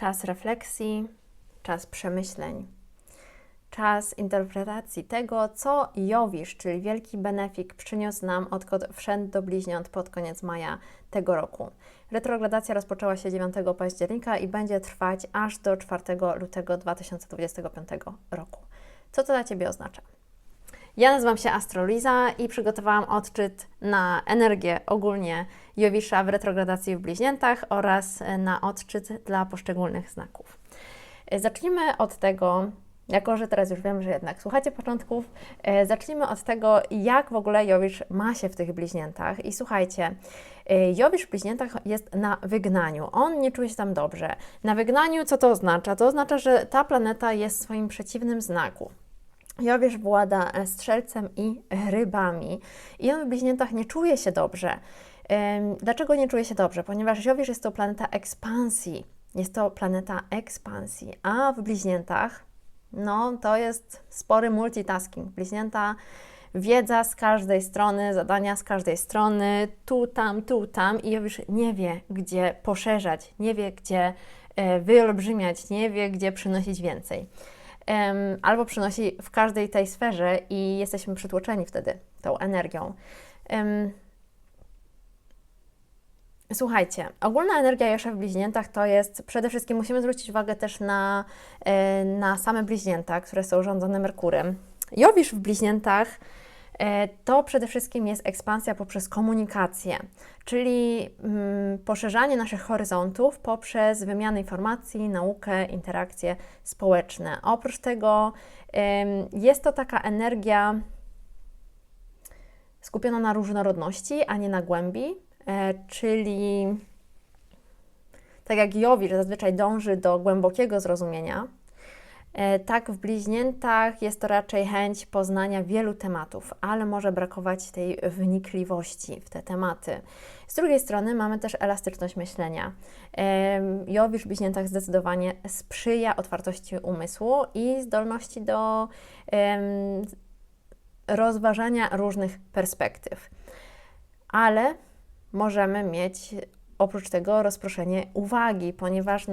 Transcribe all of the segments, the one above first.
czas refleksji, czas przemyśleń, czas interpretacji tego, co Jowisz, czyli wielki benefik, przyniósł nam, odkąd wszedł do bliźniąt pod koniec maja tego roku. Retrogradacja rozpoczęła się 9 października i będzie trwać aż do 4 lutego 2025 roku. Co to dla Ciebie oznacza? Ja nazywam się Astroliza i przygotowałam odczyt na energię ogólnie Jowisza w retrogradacji w bliźniętach oraz na odczyt dla poszczególnych znaków. Zacznijmy od tego, jako że teraz już wiem, że jednak słuchacie początków, zacznijmy od tego, jak w ogóle Jowisz ma się w tych bliźniętach. I słuchajcie, Jowisz w bliźniętach jest na wygnaniu. On nie czuje się tam dobrze. Na wygnaniu co to oznacza? To oznacza, że ta planeta jest w swoim przeciwnym znaku. Jowisz włada strzelcem i rybami i on w bliźniętach nie czuje się dobrze. Dlaczego nie czuje się dobrze? Ponieważ Jowisz jest to planeta ekspansji. Jest to planeta ekspansji, a w bliźniętach to jest spory multitasking. Bliźnięta, wiedza z każdej strony, zadania z każdej strony, tu, tam i Jowisz nie wie, gdzie poszerzać, nie wie, gdzie wyolbrzymiać, nie wie, gdzie przynosić więcej. Albo przynosi w każdej tej sferze i jesteśmy przytłoczeni wtedy tą energią. Słuchajcie, ogólna energia Jowisza w bliźniętach to jest, przede wszystkim musimy zwrócić uwagę też na same bliźnięta, które są rządzone Merkurem. Jowisz w bliźniętach to przede wszystkim jest ekspansja poprzez komunikację, czyli poszerzanie naszych horyzontów poprzez wymianę informacji, naukę, interakcje społeczne. Oprócz tego jest to taka energia skupiona na różnorodności, a nie na głębi, czyli tak jak Jowisz zazwyczaj dąży do głębokiego zrozumienia, tak w bliźniętach jest to raczej chęć poznania wielu tematów, ale może brakować tej wnikliwości w te tematy. Z drugiej strony mamy też elastyczność myślenia. Jowisz w bliźniętach zdecydowanie sprzyja otwartości umysłu i zdolności do rozważania różnych perspektyw. Ale możemy mieć oprócz tego rozproszenie uwagi, ponieważ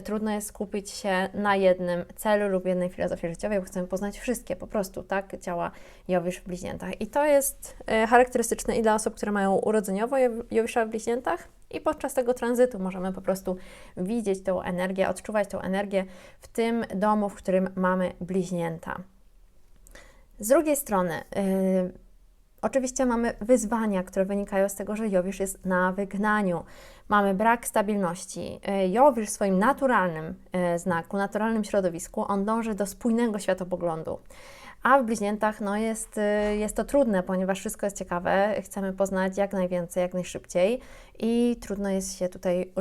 trudno jest skupić się na jednym celu lub jednej filozofii życiowej, bo chcemy poznać wszystkie, po prostu tak działa Jowisz w bliźniętach. I to jest charakterystyczne i dla osób, które mają urodzeniowo Jowisza w bliźniętach i podczas tego tranzytu możemy po prostu widzieć tą energię, odczuwać tą energię w tym domu, w którym mamy bliźnięta. Z drugiej strony, oczywiście mamy wyzwania, które wynikają z tego, że Jowisz jest na wygnaniu. Mamy brak stabilności. Jowisz w swoim naturalnym znaku, naturalnym środowisku, on dąży do spójnego światopoglądu. A w bliźniętach jest to trudne, ponieważ wszystko jest ciekawe, chcemy poznać jak najwięcej, jak najszybciej i trudno jest się tutaj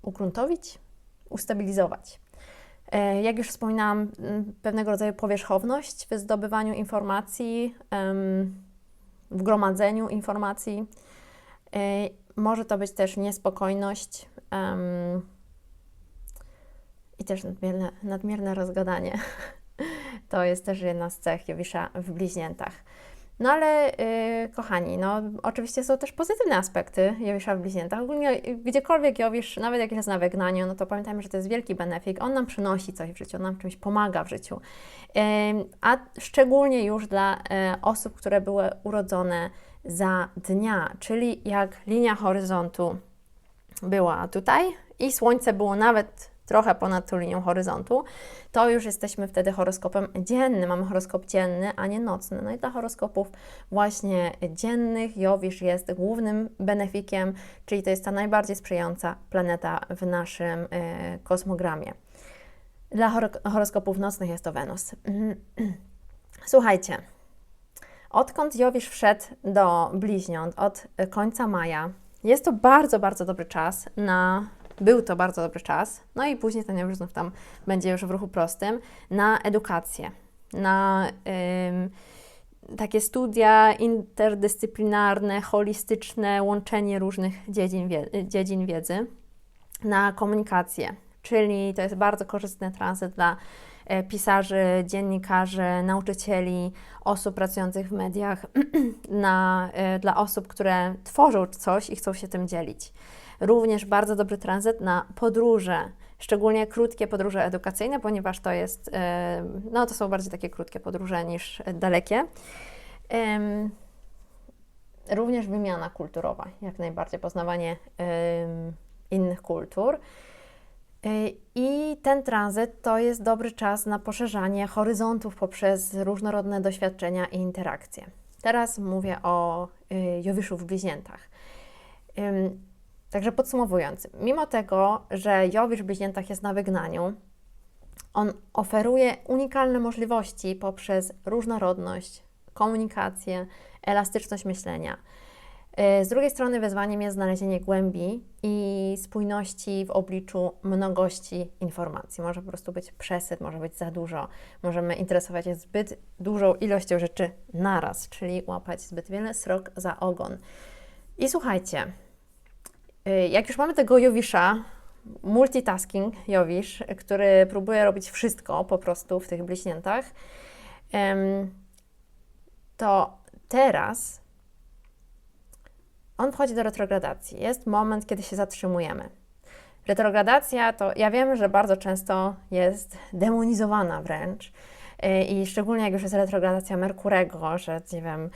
ugruntowić, ustabilizować. Jak już wspominałam, pewnego rodzaju powierzchowność w zdobywaniu informacji, w gromadzeniu informacji. Może to być też niespokojność i też nadmierne rozgadanie. To jest też jedna z cech Jowisza w bliźniętach. Ale kochani, oczywiście są też pozytywne aspekty Jowisza w bliźniętach. Ogólnie gdziekolwiek Jowisz, nawet jak jest na wygnaniu, to pamiętajmy, że to jest wielki benefik. On nam przynosi coś w życiu, on nam czymś pomaga w życiu. A szczególnie już dla osób, które były urodzone za dnia, czyli jak linia horyzontu była tutaj i Słońce było nawet trochę ponad tą linią horyzontu, to już jesteśmy wtedy horoskopem dziennym. Mamy horoskop dzienny, a nie nocny. I dla horoskopów właśnie dziennych Jowisz jest głównym benefikiem, czyli to jest ta najbardziej sprzyjająca planeta w naszym kosmogramie. Dla horoskopów nocnych jest to Wenus. Słuchajcie, odkąd Jowisz wszedł do bliźniąt, od końca maja, jest to bardzo, bardzo dobry czas Był to bardzo dobry czas, i później ten Jowisz znów tam będzie już w ruchu prostym, na edukację, na takie studia interdyscyplinarne, holistyczne, łączenie różnych dziedzin wiedzy, na komunikację, czyli to jest bardzo korzystny tranzyt dla pisarzy, dziennikarzy, nauczycieli, osób pracujących w mediach, dla osób, które tworzą coś i chcą się tym dzielić. Również bardzo dobry tranzyt na podróże, szczególnie krótkie podróże edukacyjne, ponieważ to jest, no to są bardziej takie krótkie podróże niż dalekie. Również wymiana kulturowa, jak najbardziej, poznawanie innych kultur. I ten tranzyt to jest dobry czas na poszerzanie horyzontów poprzez różnorodne doświadczenia i interakcje. Teraz mówię o Jowiszu w Bliźniętach. Także podsumowując, mimo tego, że Jowisz w Bliźniętach jest na wygnaniu, on oferuje unikalne możliwości poprzez różnorodność, komunikację, elastyczność myślenia. Z drugiej strony wyzwaniem jest znalezienie głębi i spójności w obliczu mnogości informacji. Może po prostu być przesyt, może być za dużo. Możemy interesować się zbyt dużą ilością rzeczy naraz, czyli łapać zbyt wiele srok za ogon. I słuchajcie, jak już mamy tego Jowisza, multitasking Jowisz, który próbuje robić wszystko po prostu w tych bliźniętach, to teraz on wchodzi do retrogradacji. Jest moment, kiedy się zatrzymujemy. Retrogradacja to, ja wiem, że bardzo często jest demonizowana wręcz i szczególnie jak już jest retrogradacja Merkurego, że nie wiem,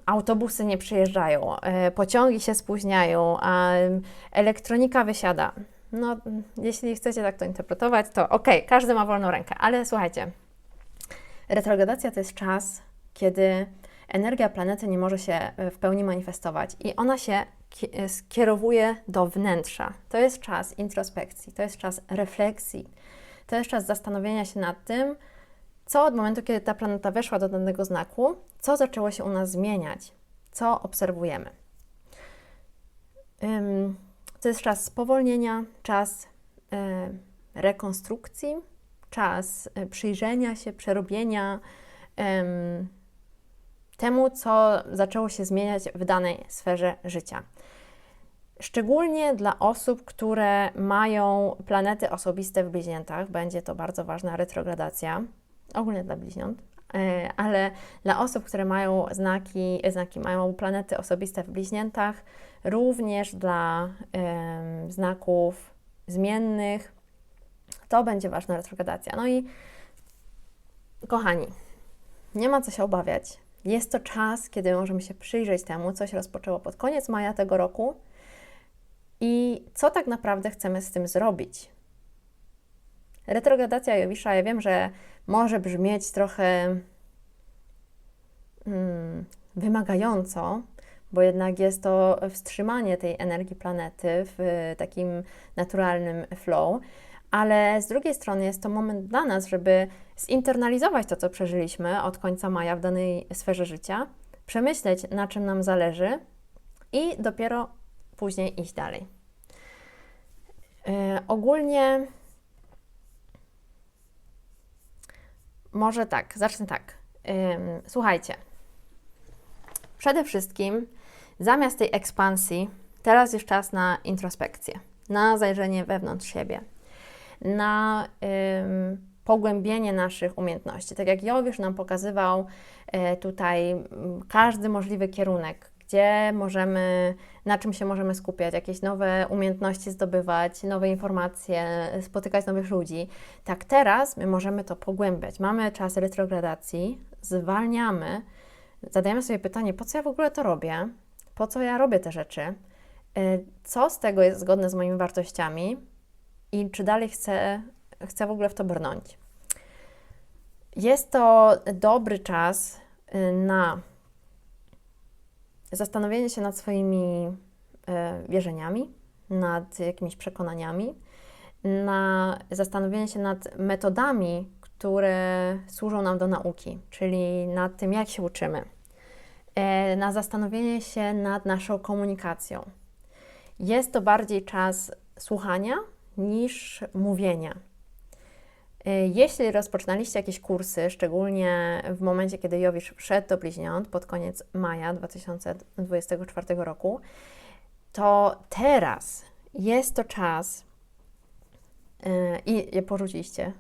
autobusy nie przyjeżdżają, pociągi się spóźniają, a elektronika wysiada. No, jeśli chcecie tak to interpretować, to okej, każdy ma wolną rękę, ale słuchajcie, retrogradacja to jest czas, kiedy energia planety nie może się w pełni manifestować i ona się skierowuje do wnętrza. To jest czas introspekcji, to jest czas refleksji, to jest czas zastanowienia się nad tym, co od momentu, kiedy ta planeta weszła do danego znaku, co zaczęło się u nas zmieniać, co obserwujemy. To jest czas spowolnienia, czas rekonstrukcji, czas przyjrzenia się, przerobienia temu, co zaczęło się zmieniać w danej sferze życia. Szczególnie dla osób, które mają planety osobiste w bliźniętach, będzie to bardzo ważna retrogradacja, ogólnie dla bliźniąt, ale dla osób, które mają mają planety osobiste w bliźniętach, również dla znaków zmiennych, to będzie ważna retrogradacja. No i kochani, nie ma co się obawiać. Jest to czas, kiedy możemy się przyjrzeć temu, co się rozpoczęło pod koniec maja tego roku i co tak naprawdę chcemy z tym zrobić. Retrogradacja Jowisza, ja wiem, że może brzmieć trochę wymagająco, bo jednak jest to wstrzymanie tej energii planety w takim naturalnym flow, ale z drugiej strony jest to moment dla nas, żeby zinternalizować to, co przeżyliśmy od końca maja w danej sferze życia, przemyśleć, na czym nam zależy i dopiero później iść dalej. Ogólnie może tak, zacznę tak. Słuchajcie, przede wszystkim zamiast tej ekspansji, teraz jest czas na introspekcję, na zajrzenie wewnątrz siebie, na pogłębienie naszych umiejętności. Tak jak Jowisz nam pokazywał tutaj każdy możliwy kierunek, gdzie możemy, na czym się możemy skupiać, jakieś nowe umiejętności zdobywać, nowe informacje, spotykać nowych ludzi. Tak teraz my możemy to pogłębiać. Mamy czas retrogradacji, zwalniamy, zadajemy sobie pytanie, po co ja w ogóle to robię? Po co ja robię te rzeczy? Co z tego jest zgodne z moimi wartościami? I czy dalej chcę w ogóle w to brnąć? Jest to dobry czas na zastanowienie się nad swoimi wierzeniami, nad jakimiś przekonaniami, na zastanowienie się nad metodami, które służą nam do nauki, czyli nad tym, jak się uczymy, na zastanowienie się nad naszą komunikacją. Jest to bardziej czas słuchania niż mówienia. Jeśli rozpoczynaliście jakieś kursy, szczególnie w momencie, kiedy Jowisz wszedł do bliźniąt pod koniec maja 2024 roku, to teraz jest to czas i je porzuciliście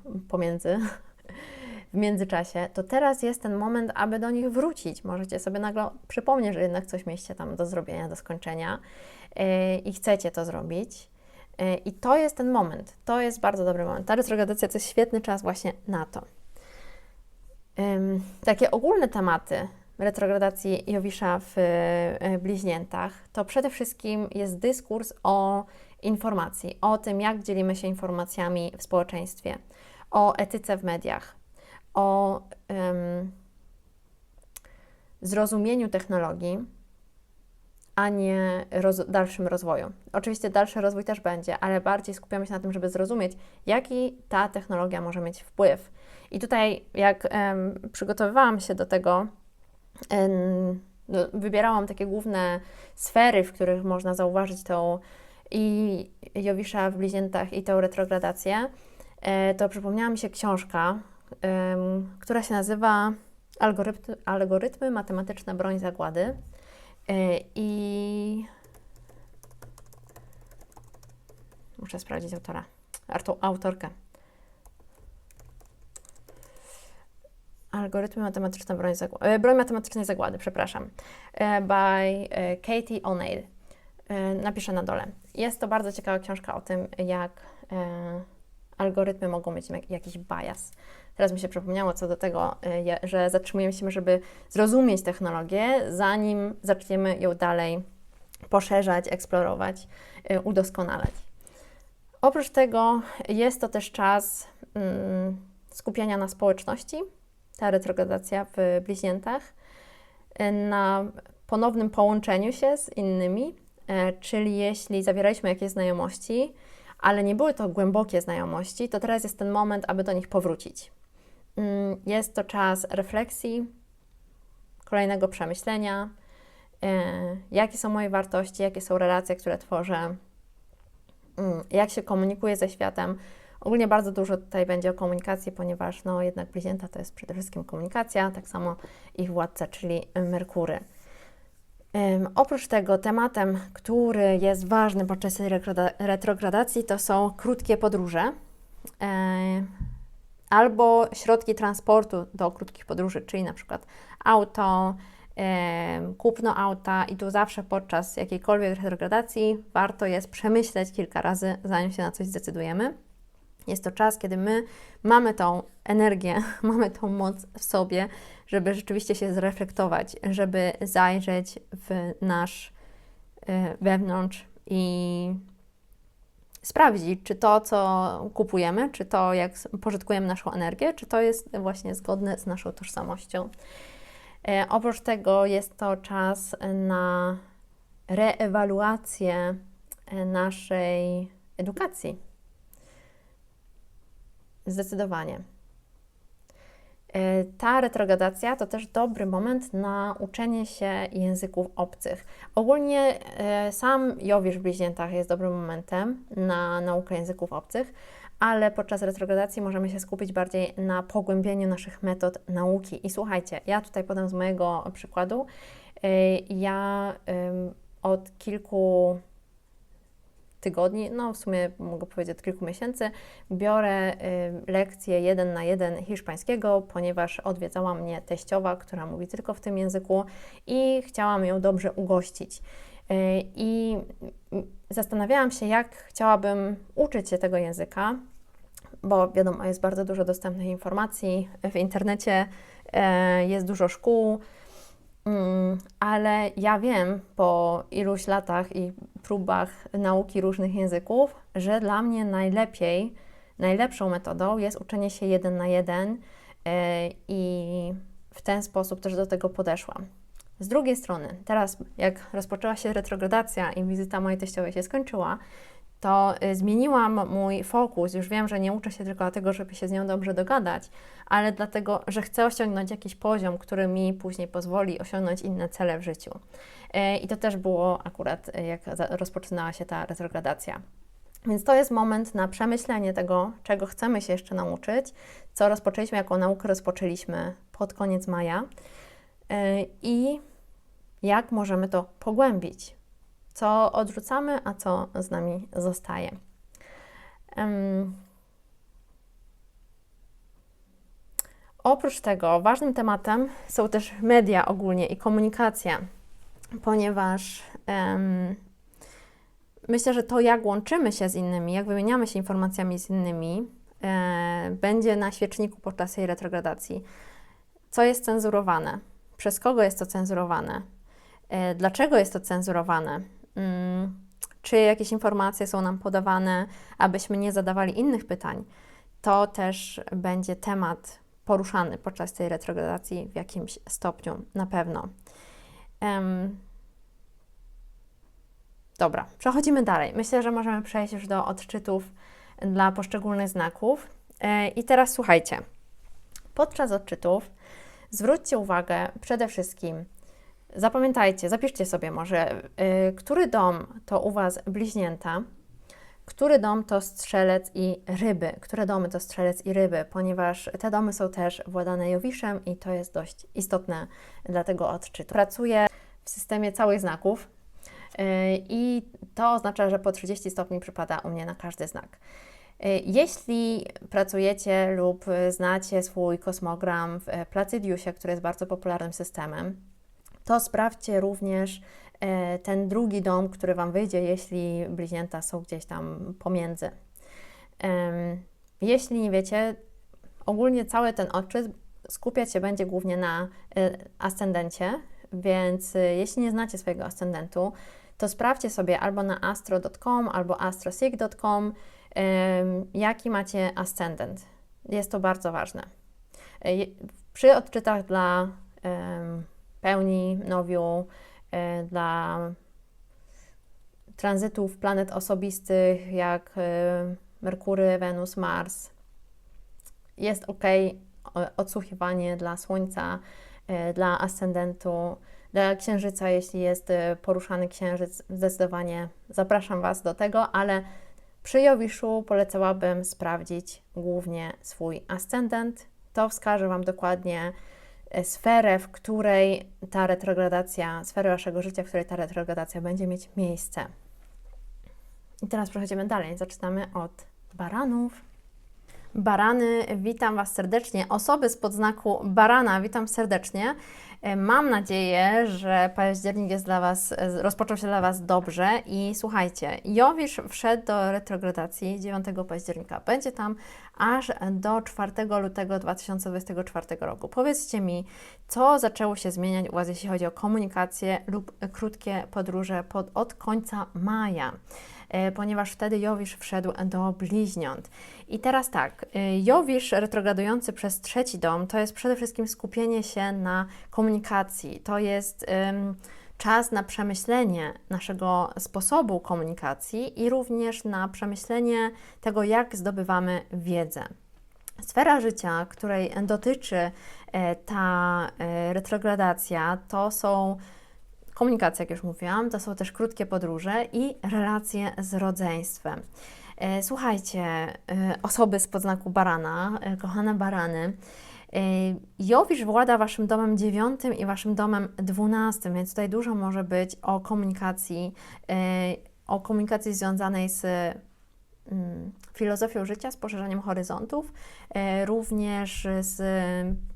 w międzyczasie, to teraz jest ten moment, aby do nich wrócić. Możecie sobie nagle przypomnieć, że jednak coś mieliście tam do zrobienia, do skończenia i chcecie to zrobić. I to jest ten moment, to jest bardzo dobry moment. Ta retrogradacja to jest świetny czas właśnie na to. Takie ogólne tematy retrogradacji Jowisza w bliźniętach to przede wszystkim jest dyskurs o informacji, o tym, jak dzielimy się informacjami w społeczeństwie, o etyce w mediach, o zrozumieniu technologii, a nie dalszym rozwoju. Oczywiście dalszy rozwój też będzie, ale bardziej skupiamy się na tym, żeby zrozumieć, jaki ta technologia może mieć wpływ. I tutaj, jak przygotowywałam się do tego, wybierałam takie główne sfery, w których można zauważyć tą i Jowisza w bliźniętach i tą retrogradację, to przypomniała mi się książka, która się nazywa Algorytmy matematyczne broń zagłady. I muszę sprawdzić autorkę. Algorytmy matematyczne broń matematycznej zagłady, przepraszam. By Katie O'Neill. Napiszę na dole. Jest to bardzo ciekawa książka o tym, jak algorytmy mogą mieć jakiś bias. Teraz mi się przypomniało co do tego, że zatrzymujemy się, żeby zrozumieć technologię, zanim zaczniemy ją dalej poszerzać, eksplorować, udoskonalać. Oprócz tego jest to też czas skupiania na społeczności, ta retrogradacja w bliźniętach, na ponownym połączeniu się z innymi, czyli jeśli zawieraliśmy jakieś znajomości, ale nie były to głębokie znajomości, to teraz jest ten moment, aby do nich powrócić. Jest to czas refleksji, kolejnego przemyślenia, jakie są moje wartości, jakie są relacje, które tworzę, jak się komunikuję ze światem. Ogólnie bardzo dużo tutaj będzie o komunikacji, ponieważ jednak bliźnięta to jest przede wszystkim komunikacja, tak samo ich władca, czyli Merkury. Oprócz tego tematem, który jest ważny podczas tej retrogradacji, to są krótkie podróże albo środki transportu do krótkich podróży, czyli na przykład auto, kupno auta i tu zawsze podczas jakiejkolwiek retrogradacji warto jest przemyśleć kilka razy, zanim się na coś zdecydujemy. Jest to czas, kiedy my mamy tą energię, mamy tą moc w sobie, żeby rzeczywiście się zreflektować, żeby zajrzeć w nasz wewnątrz i sprawdzić, czy to, co kupujemy, czy to, jak pożytkujemy naszą energię, czy to jest właśnie zgodne z naszą tożsamością. Oprócz tego jest to czas na reewaluację naszej edukacji. Zdecydowanie. Ta retrogradacja to też dobry moment na uczenie się języków obcych. Ogólnie sam Jowisz w bliźniętach jest dobrym momentem na naukę języków obcych, ale podczas retrogradacji możemy się skupić bardziej na pogłębieniu naszych metod nauki. I słuchajcie, ja tutaj podam z mojego przykładu. Ja od kilku tygodni, w sumie mogę powiedzieć od kilku miesięcy, biorę lekcje 1 na 1 hiszpańskiego, ponieważ odwiedzała mnie teściowa, która mówi tylko w tym języku i chciałam ją dobrze ugościć. I zastanawiałam się, jak chciałabym uczyć się tego języka, bo wiadomo, jest bardzo dużo dostępnych informacji w internecie, jest dużo szkół, ale ja wiem po iluś latach i próbach nauki różnych języków, że dla mnie najlepszą metodą jest uczenie się 1 na 1 i w ten sposób też do tego podeszłam. Z drugiej strony, teraz jak rozpoczęła się retrogradacja i wizyta mojej teściowej się skończyła, to zmieniłam mój fokus. Już wiem, że nie uczę się tylko dlatego, żeby się z nią dobrze dogadać, ale dlatego, że chcę osiągnąć jakiś poziom, który mi później pozwoli osiągnąć inne cele w życiu. I to też było akurat, jak rozpoczynała się ta retrogradacja. Więc to jest moment na przemyślenie tego, czego chcemy się jeszcze nauczyć, co rozpoczęliśmy, jaką naukę rozpoczęliśmy pod koniec maja i jak możemy to pogłębić. Co odrzucamy, a co z nami zostaje. Oprócz tego ważnym tematem są też media ogólnie i komunikacja, ponieważ myślę, że to, jak łączymy się z innymi, jak wymieniamy się informacjami z innymi, będzie na świeczniku podczas tej retrogradacji. Co jest cenzurowane? Przez kogo jest to cenzurowane? Dlaczego jest to cenzurowane? Czy jakieś informacje są nam podawane, abyśmy nie zadawali innych pytań? To też będzie temat poruszany podczas tej retrogradacji w jakimś stopniu, na pewno. Dobra, przechodzimy dalej. Myślę, że możemy przejść już do odczytów dla poszczególnych znaków. I teraz słuchajcie. Podczas odczytów zwróćcie uwagę przede wszystkim, zapamiętajcie, zapiszcie sobie może, który dom to u Was bliźnięta, który dom to strzelec i ryby, które domy to strzelec i ryby, ponieważ te domy są też władane Jowiszem i to jest dość istotne dla tego odczytu. Pracuję w systemie całych znaków i to oznacza, że po 30 stopni przypada u mnie na każdy znak. Jeśli pracujecie lub znacie swój kosmogram w Placydiusie, który jest bardzo popularnym systemem, to sprawdźcie również ten drugi dom, który Wam wyjdzie, jeśli bliźnięta są gdzieś tam pomiędzy. Jeśli nie wiecie, ogólnie cały ten odczyt skupiać się będzie głównie na ascendencie, więc jeśli nie znacie swojego ascendentu, to sprawdźcie sobie albo na astro.com, albo astrosig.com, jaki macie ascendent. Jest to bardzo ważne. Przy odczytach dla pełni, nowiu, dla tranzytów planet osobistych, jak Merkury, Wenus, Mars, jest ok odsłuchiwanie dla Słońca, dla ascendentu, dla Księżyca, jeśli jest poruszany Księżyc, zdecydowanie zapraszam Was do tego, ale przy Jowiszu polecałabym sprawdzić głównie swój ascendent. To wskaże Wam dokładnie sferę, w której ta retrogradacja, sferę Waszego życia, w której ta retrogradacja będzie mieć miejsce. I teraz przechodzimy dalej. Zaczynamy od baranów. Barany, witam Was serdecznie. Osoby spod znaku barana, witam serdecznie. Mam nadzieję, że październik jest dla Was, rozpoczął się dla Was dobrze i słuchajcie, Jowisz wszedł do retrogradacji 9 października. Będzie tam aż do 4 lutego 2024 roku. Powiedzcie mi, co zaczęło się zmieniać u Was, jeśli chodzi o komunikację lub krótkie podróże od końca maja, ponieważ wtedy Jowisz wszedł do bliźniąt. I teraz tak, Jowisz retrogradujący przez trzeci dom to jest przede wszystkim skupienie się na komunikacji. To jest czas na przemyślenie naszego sposobu komunikacji i również na przemyślenie tego, jak zdobywamy wiedzę. Sfera życia, której dotyczy ta retrogradacja, to są komunikacja, jak już mówiłam, to są też krótkie podróże i relacje z rodzeństwem. Słuchajcie, osoby spod znaku barana, kochane barany, Jowisz włada Waszym domem 9 i Waszym domem 12, więc tutaj dużo może być o komunikacji związanej z filozofią życia, z poszerzaniem horyzontów, również z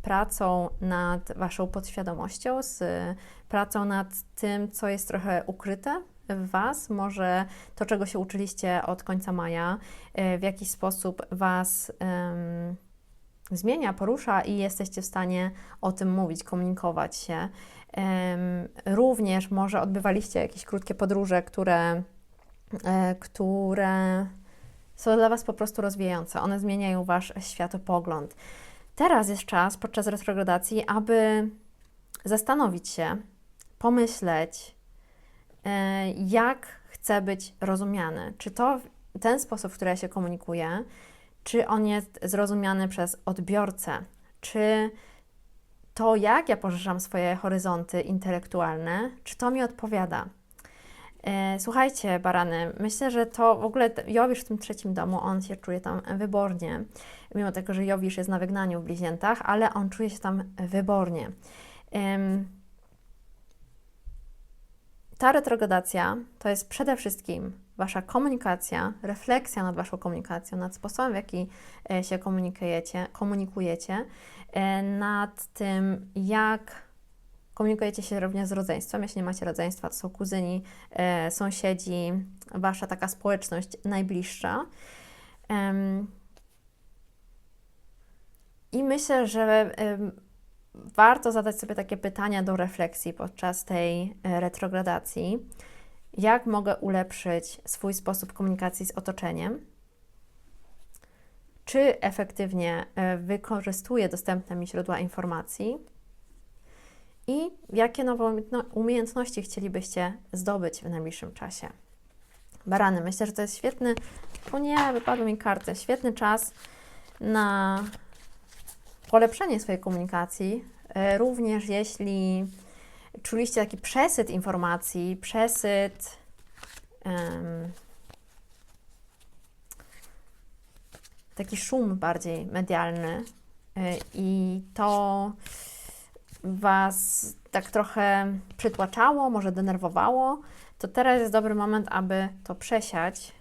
pracą nad Waszą podświadomością, z pracą nad tym, co jest trochę ukryte w Was, może to, czego się uczyliście od końca maja, w jakiś sposób Was zmienia, porusza i jesteście w stanie o tym mówić, komunikować się. Również może odbywaliście jakieś krótkie podróże, które są dla Was po prostu rozwijające. One zmieniają Wasz światopogląd. Teraz jest czas podczas retrogradacji, aby zastanowić się, pomyśleć, jak chcę być rozumiany. Czy to ten sposób, w który ja się komunikuję, czy on jest zrozumiany przez odbiorcę, czy to, jak ja poszerzam swoje horyzonty intelektualne, czy to mi odpowiada. Słuchajcie, barany, myślę, że to w ogóle Jowisz w tym trzecim domu, on się czuje tam wybornie, mimo tego, że Jowisz jest na wygnaniu w bliźniętach, ale on czuje się tam wybornie. Ta retrogradacja to jest przede wszystkim Wasza komunikacja, refleksja nad Waszą komunikacją, nad sposobem, w jaki się komunikujecie, nad tym, jak Komunikujecie się również z rodzeństwem. Jeśli nie macie rodzeństwa, to są kuzyni, sąsiedzi, Wasza taka społeczność najbliższa. I myślę, że warto zadać sobie takie pytania do refleksji podczas tej retrogradacji. Jak mogę ulepszyć swój sposób komunikacji z otoczeniem? Czy efektywnie wykorzystuję dostępne mi źródła informacji? I jakie nowe umiejętności chcielibyście zdobyć w najbliższym czasie? Barany, myślę, że to jest świetny, o nie, wypadły mi karty, świetny czas na polepszenie swojej komunikacji, również jeśli czuliście taki przesyt informacji, taki szum bardziej medialny i to Was tak trochę przytłaczało, może denerwowało, to teraz jest dobry moment, aby to przesiać,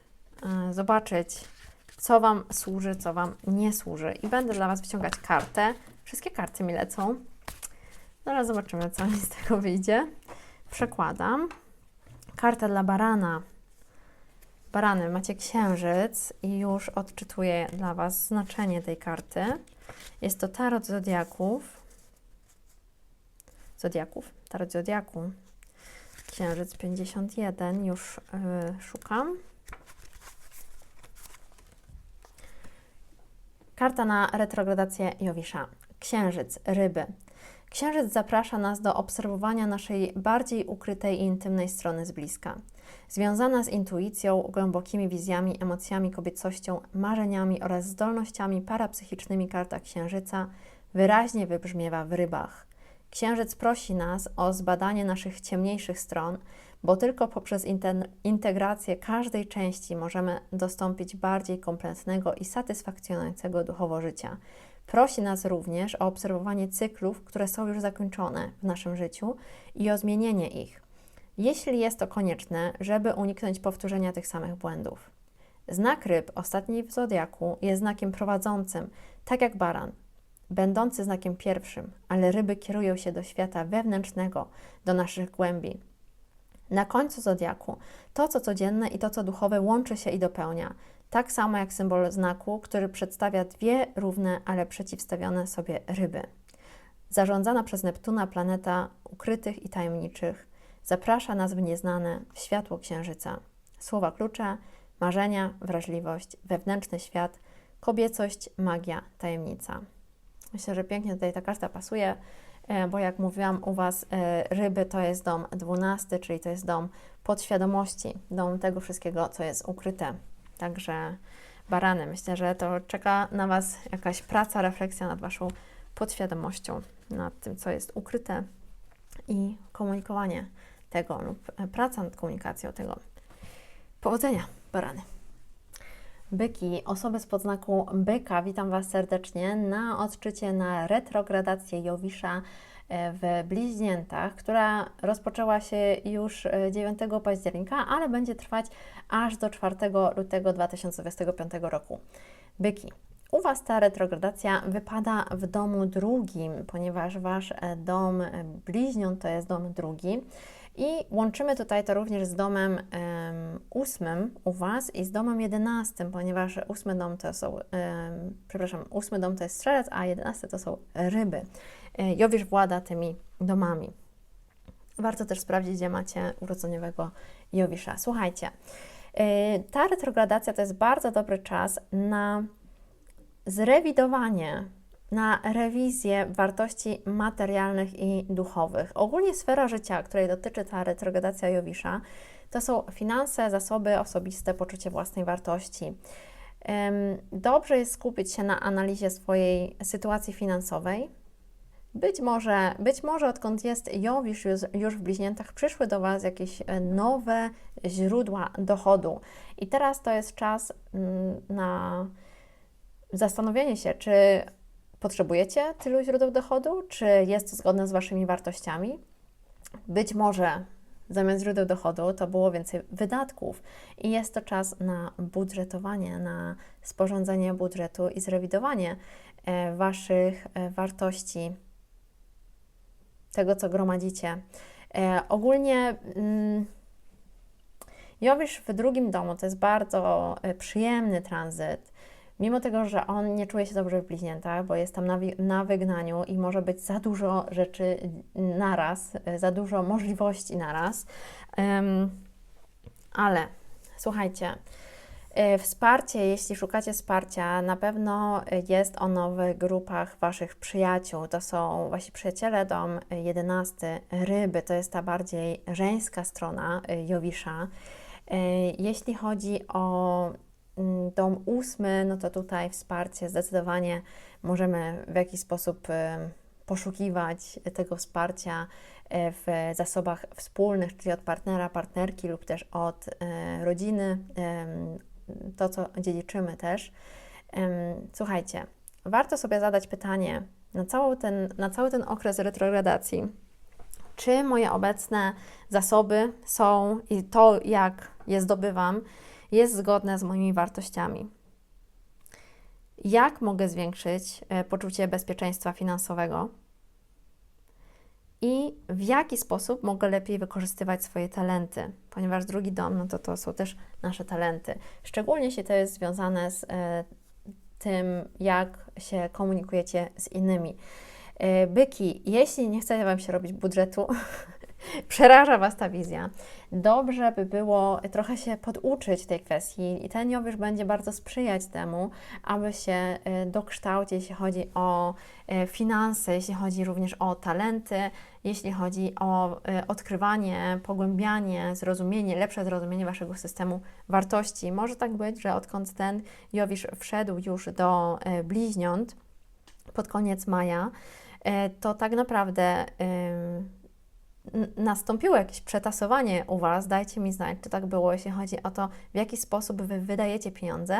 zobaczyć, co Wam służy, co Wam nie służy. I będę dla Was wyciągać kartę. Wszystkie karty mi lecą. Zaraz zobaczymy, co mi z tego wyjdzie. Przekładam. Karta dla barana. Barany, macie księżyc i już odczytuję dla Was znaczenie tej karty. Jest to tarot zodiaków. Tarot zodiaku. Księżyc 51, już szukam. Karta na retrogradację Jowisza. Księżyc, ryby. Księżyc zaprasza nas do obserwowania naszej bardziej ukrytej i intymnej strony z bliska. Związana z intuicją, głębokimi wizjami, emocjami, kobiecością, marzeniami oraz zdolnościami parapsychicznymi karta Księżyca wyraźnie wybrzmiewa w rybach. Księżyc prosi nas o zbadanie naszych ciemniejszych stron, bo tylko poprzez integrację każdej części możemy dostąpić bardziej kompletnego i satysfakcjonującego duchowo życia. Prosi nas również o obserwowanie cyklów, które są już zakończone w naszym życiu i o zmienienie ich, jeśli jest to konieczne, żeby uniknąć powtórzenia tych samych błędów. Znak ryb, ostatni w zodiaku, jest znakiem prowadzącym, tak jak baran, będący znakiem pierwszym, ale ryby kierują się do świata wewnętrznego, do naszych głębi. Na końcu zodiaku to, co codzienne i to, co duchowe, łączy się i dopełnia, tak samo jak symbol znaku, który przedstawia dwie równe, ale przeciwstawione sobie ryby. Zarządzana przez Neptuna planeta ukrytych i tajemniczych zaprasza nas w nieznane, w światło Księżyca. Słowa klucze: marzenia, wrażliwość, wewnętrzny świat, kobiecość, magia, tajemnica. Myślę, że pięknie tutaj ta karta pasuje, bo jak mówiłam, u Was ryby to jest dom 12, czyli to jest dom podświadomości, dom tego wszystkiego, co jest ukryte. Także barany, myślę, że to czeka na Was jakaś praca, refleksja nad Waszą podświadomością, nad tym, co jest ukryte i komunikowanie tego lub praca nad komunikacją tego. Powodzenia, barany. Byki, osoby z podznaku byka, witam Was serdecznie na odczycie na retrogradację Jowisza w Bliźniętach, która rozpoczęła się już 9 października, ale będzie trwać aż do 4 lutego 2025 roku. Byki, u Was ta retrogradacja wypada w domu drugim, ponieważ Wasz dom bliźniąt to jest dom drugi. I łączymy tutaj to również z domem 8 u Was i z domem 11, ponieważ 8 dom to są, 8 dom to jest strzelec, a 11 to są ryby. Jowisz włada tymi domami. Warto też sprawdzić, gdzie macie urodzeniowego Jowisza. Słuchajcie, ta retrogradacja to jest bardzo dobry czas na zrewidowanie, na rewizję wartości materialnych i duchowych. Ogólnie sfera życia, której dotyczy ta retrogradacja Jowisza, to są finanse, zasoby osobiste, poczucie własnej wartości. Dobrze jest skupić się na analizie swojej sytuacji finansowej. Być może odkąd jest Jowisz już w Bliźniętach, przyszły do Was jakieś nowe źródła dochodu. I teraz to jest czas na zastanowienie się, czy potrzebujecie tylu źródeł dochodu, czy jest to zgodne z Waszymi wartościami. Być może zamiast źródeł dochodu to było więcej wydatków i jest to czas na budżetowanie, na sporządzenie budżetu i zrewidowanie Waszych wartości tego, co gromadzicie. Ogólnie Jowisz w drugim domu to jest bardzo przyjemny tranzyt. Mimo tego, że on nie czuje się dobrze w bliźniętach, bo jest tam na wygnaniu i może być za dużo rzeczy naraz, za dużo możliwości naraz. Ale słuchajcie, wsparcie, jeśli szukacie wsparcia, na pewno jest ono w grupach Waszych przyjaciół. To są Wasi przyjaciele, dom 11, ryby, to jest ta bardziej żeńska strona Jowisza. Jeśli chodzi o dom 8, no to tutaj wsparcie zdecydowanie możemy w jakiś sposób poszukiwać tego wsparcia w zasobach wspólnych, czyli od partnera, partnerki lub też od rodziny, to co dziedziczymy też. Słuchajcie, warto sobie zadać pytanie na cały ten okres retrogradacji, czy moje obecne zasoby są i to, jak je zdobywam, jest zgodne z moimi wartościami. Jak mogę zwiększyć poczucie bezpieczeństwa finansowego i w jaki sposób mogę lepiej wykorzystywać swoje talenty, ponieważ drugi dom, no to są też nasze talenty. Szczególnie jeśli to jest związane z tym, jak się komunikujecie z innymi. Byki, jeśli nie chcecie Wam się robić budżetu, przeraża Was ta wizja, dobrze by było trochę się poduczyć tej kwestii i ten Jowisz będzie bardzo sprzyjać temu, aby się dokształcić, jeśli chodzi o finanse, jeśli chodzi również o talenty, jeśli chodzi o odkrywanie, pogłębianie, zrozumienie, lepsze zrozumienie Waszego systemu wartości. Może tak być, że odkąd ten Jowisz wszedł już do bliźniąt pod koniec maja, to tak naprawdę nastąpiło jakieś przetasowanie u Was, dajcie mi znać, czy tak było, jeśli chodzi o to, w jaki sposób Wy wydajecie pieniądze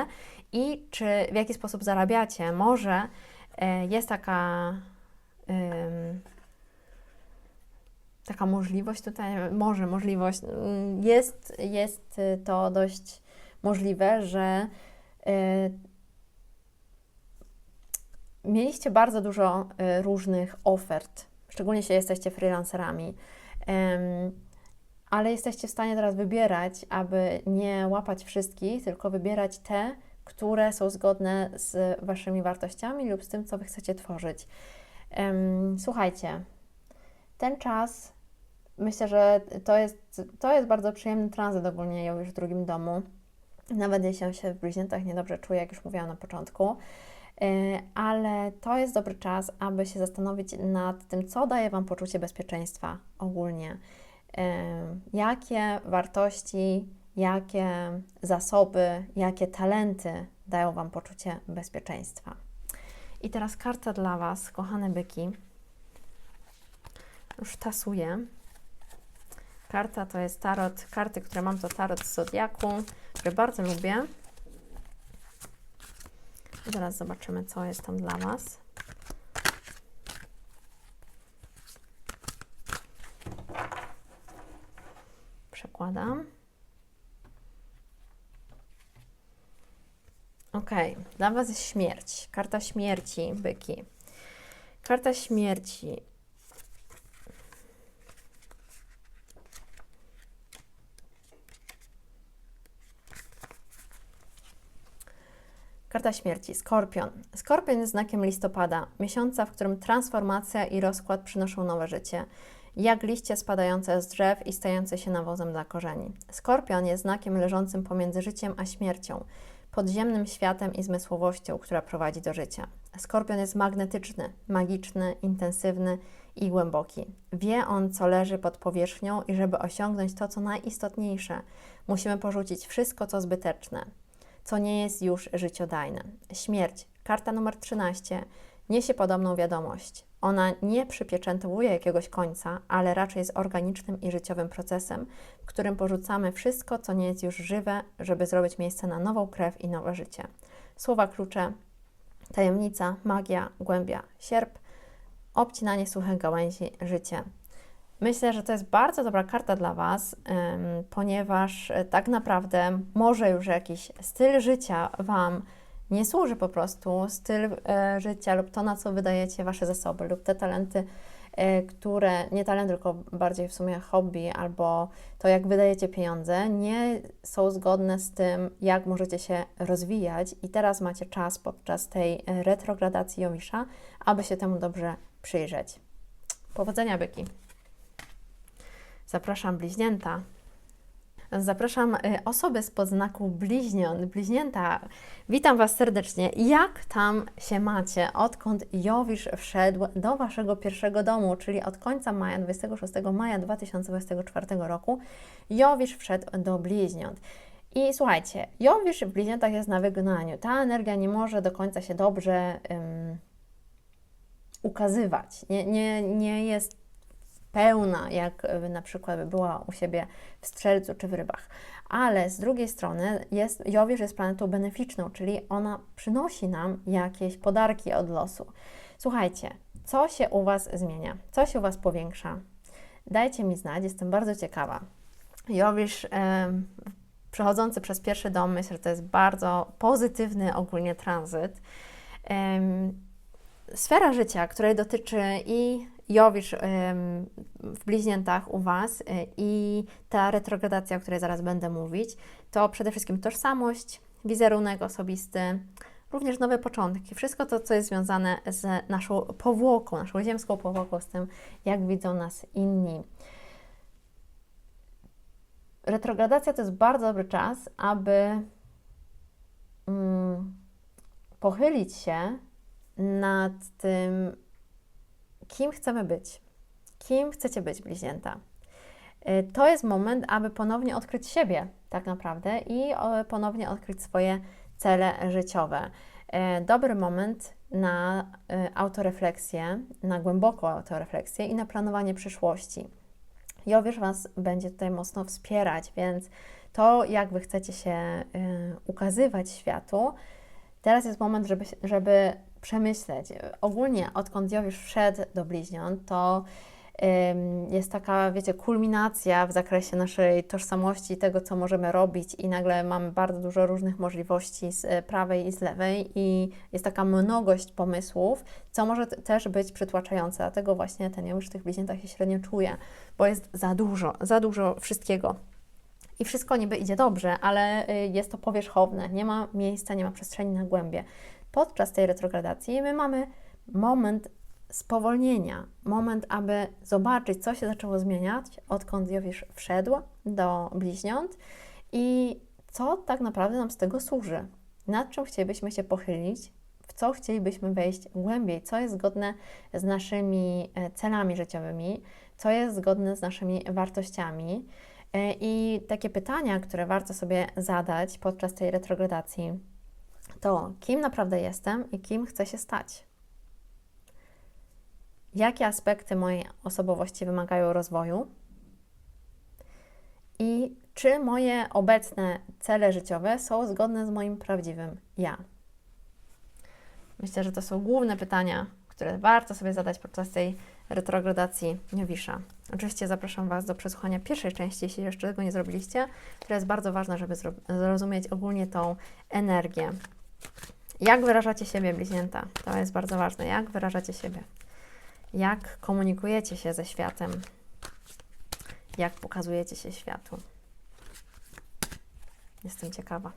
i czy w jaki sposób zarabiacie. Może jest taka możliwość tutaj, jest to dość możliwe, że mieliście bardzo dużo różnych ofert, szczególnie jeśli jesteście freelancerami, ale jesteście w stanie teraz wybierać, aby nie łapać wszystkich, tylko wybierać te, które są zgodne z Waszymi wartościami lub z tym, co Wy chcecie tworzyć. Słuchajcie, ten czas, myślę, że to jest bardzo przyjemny tranzyt ogólnie już w drugim domu, nawet jeśli on się w bliźniętach niedobrze czuje, jak już mówiłam na początku. Ale to jest dobry czas, aby się zastanowić nad tym, co daje Wam poczucie bezpieczeństwa ogólnie. Jakie wartości, jakie zasoby, jakie talenty dają Wam poczucie bezpieczeństwa. I teraz karta dla Was, kochane byki. Już tasuję. Karta to jest tarot, karty, które mam, to tarot z Zodiaku, który bardzo lubię. Zaraz zobaczymy, co jest tam dla Was. Przekładam. Ok, dla Was jest śmierć. Karta śmierci, byki. Karta śmierci. Karta śmierci, Skorpion. Skorpion jest znakiem listopada, miesiąca, w którym transformacja i rozkład przynoszą nowe życie, jak liście spadające z drzew i stające się nawozem dla korzeni. Skorpion jest znakiem leżącym pomiędzy życiem a śmiercią, podziemnym światem i zmysłowością, która prowadzi do życia. Skorpion jest magnetyczny, magiczny, intensywny i głęboki. Wie on, co leży pod powierzchnią i żeby osiągnąć to, co najistotniejsze, musimy porzucić wszystko, co zbyteczne, co nie jest już życiodajne. Śmierć, karta numer 13, niesie podobną wiadomość. Ona nie przypieczętowuje jakiegoś końca, ale raczej jest organicznym i życiowym procesem, w którym porzucamy wszystko, co nie jest już żywe, żeby zrobić miejsce na nową krew i nowe życie. Słowa klucze, tajemnica, magia, głębia, sierp, obcinanie suchych gałęzi, życie. Myślę, że to jest bardzo dobra karta dla Was, ponieważ tak naprawdę może już jakiś styl życia Wam nie służy po prostu, styl życia lub to, na co wydajecie Wasze zasoby lub te talenty, które, nie talent, tylko bardziej w sumie hobby, albo to, jak wydajecie pieniądze, nie są zgodne z tym, jak możecie się rozwijać i teraz macie czas podczas tej retrogradacji Jowisza, aby się temu dobrze przyjrzeć. Powodzenia, byki! Zapraszam bliźnięta. Zapraszam osoby spod znaku bliźniąt, bliźnięta. Witam Was serdecznie. Jak tam się macie? Odkąd Jowisz wszedł do Waszego pierwszego domu, czyli od końca maja, 26 maja 2024 roku, Jowisz wszedł do bliźniąt. I słuchajcie, Jowisz w bliźniętach jest na wygnaniu. Ta energia nie może do końca się dobrze ukazywać. Nie jest pełna, jak na przykład by była u siebie w Strzelcu czy w Rybach. Ale z drugiej strony Jowisz jest planetą beneficzną, czyli ona przynosi nam jakieś podarki od losu. Słuchajcie, co się u Was zmienia? Co się u Was powiększa? Dajcie mi znać, jestem bardzo ciekawa. Jowisz przechodzący przez pierwszy dom, myślę, że to jest bardzo pozytywny ogólnie tranzyt. Sfera życia, której dotyczy i Jowisz w bliźniętach u Was i ta retrogradacja, o której zaraz będę mówić, to przede wszystkim tożsamość, wizerunek osobisty, również nowe początki. Wszystko to, co jest związane z naszą powłoką, naszą ziemską powłoką, z tym, jak widzą nas inni. Retrogradacja to jest bardzo dobry czas, aby pochylić się nad tym, kim chcemy być, kim chcecie być, bliźnięta. To jest moment, aby ponownie odkryć siebie tak naprawdę i ponownie odkryć swoje cele życiowe. Dobry moment na autorefleksję, na głęboką autorefleksję i na planowanie przyszłości. Jowisz Was będzie tutaj mocno wspierać, więc to, jak Wy chcecie się ukazywać światu, teraz jest moment, żeby przemyśleć. Ogólnie, odkąd Jowisz wszedł do bliźniąt, to jest taka, wiecie, kulminacja w zakresie naszej tożsamości, tego, co możemy robić i nagle mamy bardzo dużo różnych możliwości z prawej i z lewej i jest taka mnogość pomysłów, co może też być przytłaczające. Dlatego właśnie ten Jowisz w tych bliźniętach się średnio czuje, bo jest za dużo wszystkiego. I wszystko niby idzie dobrze, ale jest to powierzchowne, nie ma miejsca, nie ma przestrzeni na głębie. Podczas tej retrogradacji my mamy moment spowolnienia, moment, aby zobaczyć, co się zaczęło zmieniać, odkąd Jowisz wszedł do bliźniąt i co tak naprawdę nam z tego służy, nad czym chcielibyśmy się pochylić, w co chcielibyśmy wejść głębiej, co jest zgodne z naszymi celami życiowymi, co jest zgodne z naszymi wartościami. I takie pytania, które warto sobie zadać podczas tej retrogradacji, to kim naprawdę jestem i kim chcę się stać? Jakie aspekty mojej osobowości wymagają rozwoju? I czy moje obecne cele życiowe są zgodne z moim prawdziwym ja? Myślę, że to są główne pytania, które warto sobie zadać podczas tej retrogradacji Jowisza. Oczywiście zapraszam Was do przesłuchania pierwszej części, jeśli jeszcze tego nie zrobiliście, która jest bardzo ważna, żeby zrozumieć ogólnie tą energię. Jak wyrażacie siebie, bliźnięta? To jest bardzo ważne. Jak wyrażacie siebie? Jak komunikujecie się ze światem? Jak pokazujecie się światu? Jestem ciekawa.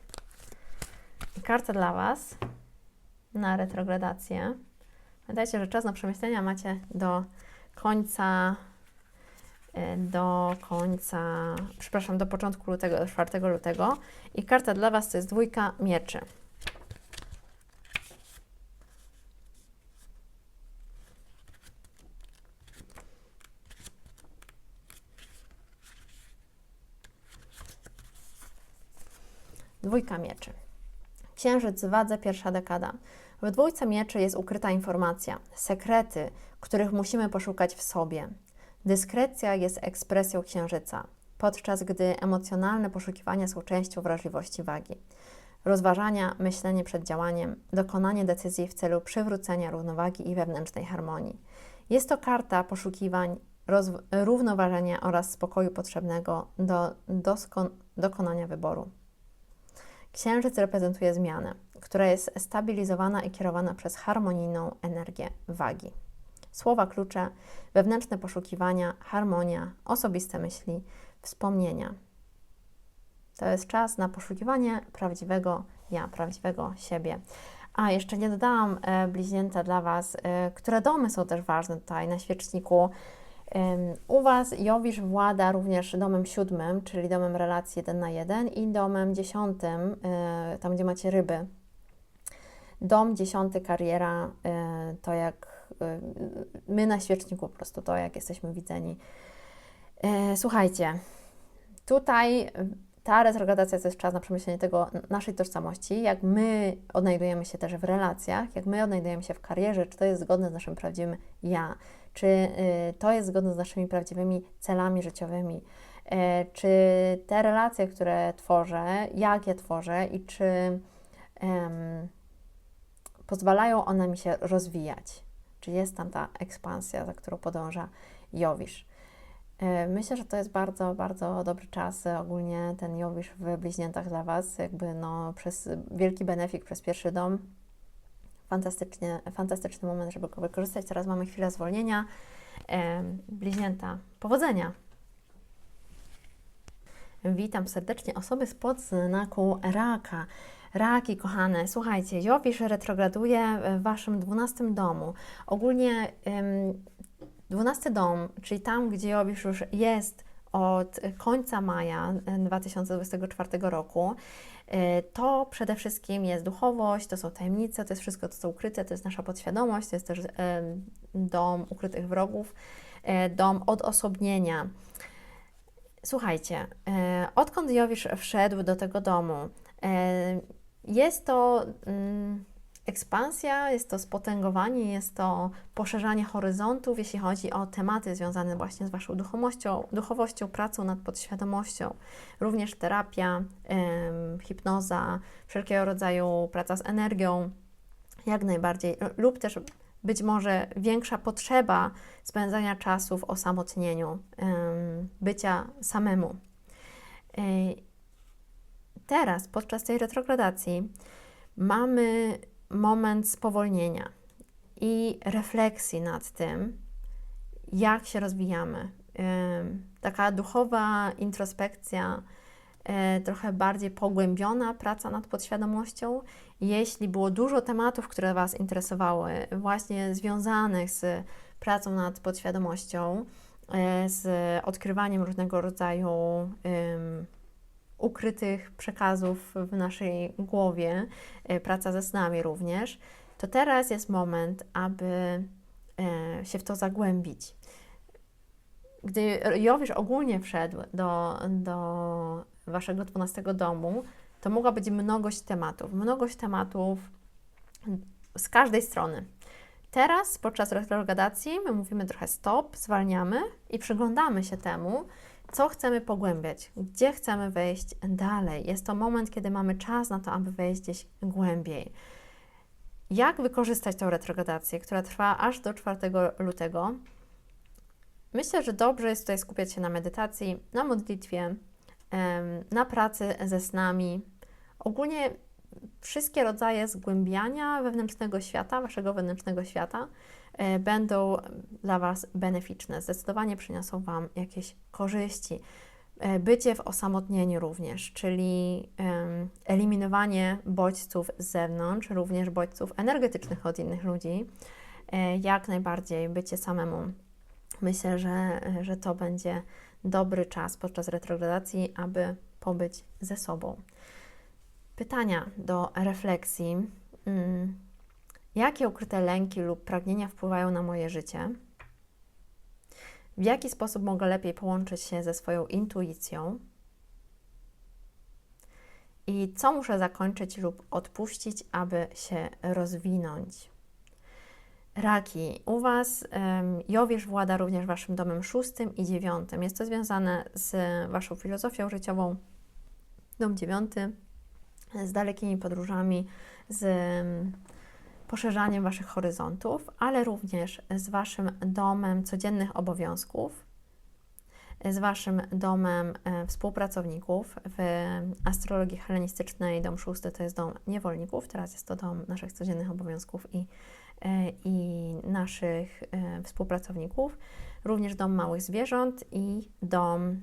I karta dla Was na retrogradację. Pamiętajcie, że czas na przemyślenia macie do początku lutego, do 4 lutego. I karta dla Was to jest 2 mieczy. Dwójka mieczy. Księżyc w wadze, pierwsza dekada. W 2 mieczy jest ukryta informacja, sekrety, których musimy poszukać w sobie. Dyskrecja jest ekspresją księżyca, podczas gdy emocjonalne poszukiwania są częścią wrażliwości wagi. Rozważania, myślenie przed działaniem, dokonanie decyzji w celu przywrócenia równowagi i wewnętrznej harmonii. Jest to karta poszukiwań, równoważenia oraz spokoju potrzebnego do dokonania wyboru. Księżyc reprezentuje zmianę, która jest stabilizowana i kierowana przez harmonijną energię wagi. Słowa klucze, wewnętrzne poszukiwania, harmonia, osobiste myśli, wspomnienia. To jest czas na poszukiwanie prawdziwego ja, prawdziwego siebie. A jeszcze nie dodałam, bliźnięta, dla Was, które domy są też ważne tutaj na świeczniku. U Was Jowisz włada również domem 7, czyli domem relacji 1 na 1 i domem 10, tam gdzie macie ryby. Dom 10, kariera, to jak my na świeczniku po prostu, to jak jesteśmy widzeni. Słuchajcie, tutaj ta retrogradacja to jest czas na przemyślenie tego, naszej tożsamości, jak my odnajdujemy się też w relacjach, jak my odnajdujemy się w karierze, czy to jest zgodne z naszym prawdziwym ja, czy to jest zgodne z naszymi prawdziwymi celami życiowymi, czy te relacje, które tworzę, jak je tworzę i czy pozwalają one mi się rozwijać, czy jest tam ta ekspansja, za którą podąża Jowisz. Myślę, że to jest bardzo, bardzo dobry czas, ogólnie ten Jowisz w bliźniętach dla Was, jakby przez wielki benefit, przez pierwszy dom. Fantastyczny moment, żeby go wykorzystać. Teraz mamy chwilę zwolnienia. Bliźnięta, powodzenia! Witam serdecznie osoby spod znaku Raka. Raki, kochane, słuchajcie, Jowisz retrograduje w Waszym 12 domu. Ogólnie 12 dom, czyli tam, gdzie Jowisz już jest od końca maja 2024 roku, to przede wszystkim jest duchowość, to są tajemnice, to jest wszystko, co ukryte, to jest nasza podświadomość, to jest też dom ukrytych wrogów, dom odosobnienia. Słuchajcie, odkąd Jowisz wszedł do tego domu, jest to ekspansja, jest to spotęgowanie, jest to poszerzanie horyzontów, jeśli chodzi o tematy związane właśnie z Waszą duchowością, pracą nad podświadomością, również terapia, hipnoza, wszelkiego rodzaju praca z energią, jak najbardziej, lub też być może większa potrzeba spędzania czasu w osamotnieniu, bycia samemu. Teraz, podczas tej retrogradacji, mamy moment spowolnienia i refleksji nad tym, jak się rozwijamy. Taka duchowa introspekcja, trochę bardziej pogłębiona praca nad podświadomością. Jeśli było dużo tematów, które Was interesowały, właśnie związanych z pracą nad podświadomością, z odkrywaniem różnego rodzaju ukrytych przekazów w naszej głowie, praca ze snami również, to teraz jest moment, aby się w to zagłębić. Gdy Jowisz ogólnie wszedł do Waszego 12 domu, to mogła być mnogość tematów z każdej strony. Teraz, podczas retrogradacji, my mówimy trochę stop, zwalniamy i przyglądamy się temu, co chcemy pogłębiać, gdzie chcemy wejść dalej. Jest to moment, kiedy mamy czas na to, aby wejść gdzieś głębiej. Jak wykorzystać tę retrogradację, która trwa aż do 4 lutego? Myślę, że dobrze jest tutaj skupiać się na medytacji, na modlitwie, na pracy ze snami. Ogólnie wszystkie rodzaje zgłębiania wewnętrznego świata, Waszego wewnętrznego świata, będą dla Was beneficzne. Zdecydowanie przyniosą Wam jakieś korzyści. Bycie w osamotnieniu również, czyli eliminowanie bodźców z zewnątrz, również bodźców energetycznych od innych ludzi. Jak najbardziej bycie samemu. Myślę, że to będzie dobry czas podczas retrogradacji, aby pobyć ze sobą. Pytania do refleksji. Jakie ukryte lęki lub pragnienia wpływają na moje życie? W jaki sposób mogę lepiej połączyć się ze swoją intuicją? I co muszę zakończyć lub odpuścić, aby się rozwinąć? Raki, u Was Jowisz włada również Waszym domem 6 i 9. Jest to związane z Waszą filozofią życiową. Dom 9 z dalekimi podróżami, z poszerzaniem Waszych horyzontów, ale również z Waszym domem codziennych obowiązków, z Waszym domem współpracowników. W astrologii hellenistycznej dom 6 to jest dom niewolników, teraz jest to dom naszych codziennych obowiązków i naszych współpracowników. Również dom małych zwierząt i dom,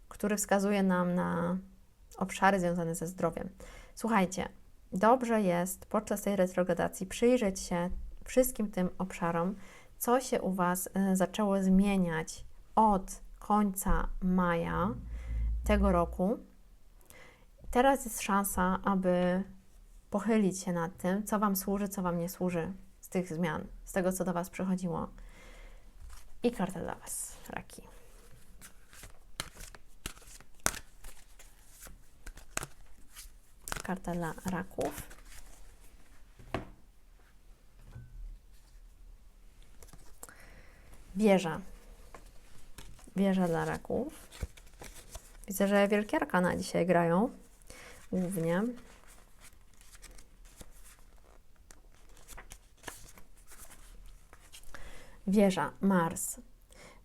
który wskazuje nam na obszary związane ze zdrowiem. Słuchajcie, dobrze jest podczas tej retrogradacji przyjrzeć się wszystkim tym obszarom, co się u Was zaczęło zmieniać od końca maja tego roku. Teraz jest szansa, aby pochylić się nad tym, co Wam służy, co Wam nie służy z tych zmian, z tego, co do Was przychodziło. I karta dla Was, raki. Karta dla raków. Wieża. Wieża dla raków. Widzę, że wielkie arkana dzisiaj grają głównie. Wieża, Mars.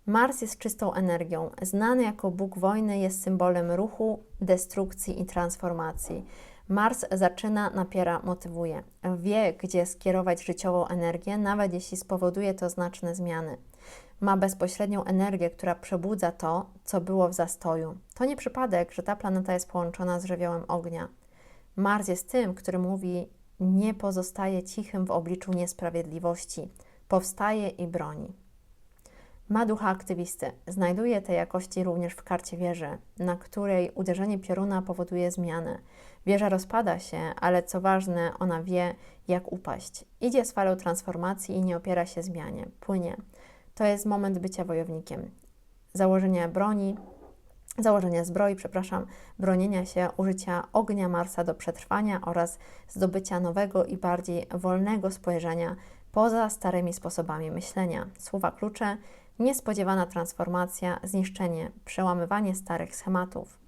Mars jest czystą energią. Znany jako Bóg wojny, jest symbolem ruchu, destrukcji i transformacji. Mars zaczyna, napiera, motywuje. Wie, gdzie skierować życiową energię, nawet jeśli spowoduje to znaczne zmiany. Ma bezpośrednią energię, która przebudza to, co było w zastoju. To nie przypadek, że ta planeta jest połączona z żywiołem ognia. Mars jest tym, który mówi, nie pozostaje cichym w obliczu niesprawiedliwości. Powstaje i broni. Ma ducha aktywisty. Znajduje te jakości również w karcie wieży, na której uderzenie pioruna powoduje zmianę. Wieża rozpada się, ale co ważne, ona wie, jak upaść. Idzie z falą transformacji i nie opiera się zmianie. Płynie. To jest moment bycia wojownikiem. Założenia zbroi, bronienia się, użycia ognia Marsa do przetrwania oraz zdobycia nowego i bardziej wolnego spojrzenia poza starymi sposobami myślenia. Słowa klucze: niespodziewana transformacja, zniszczenie, przełamywanie starych schematów.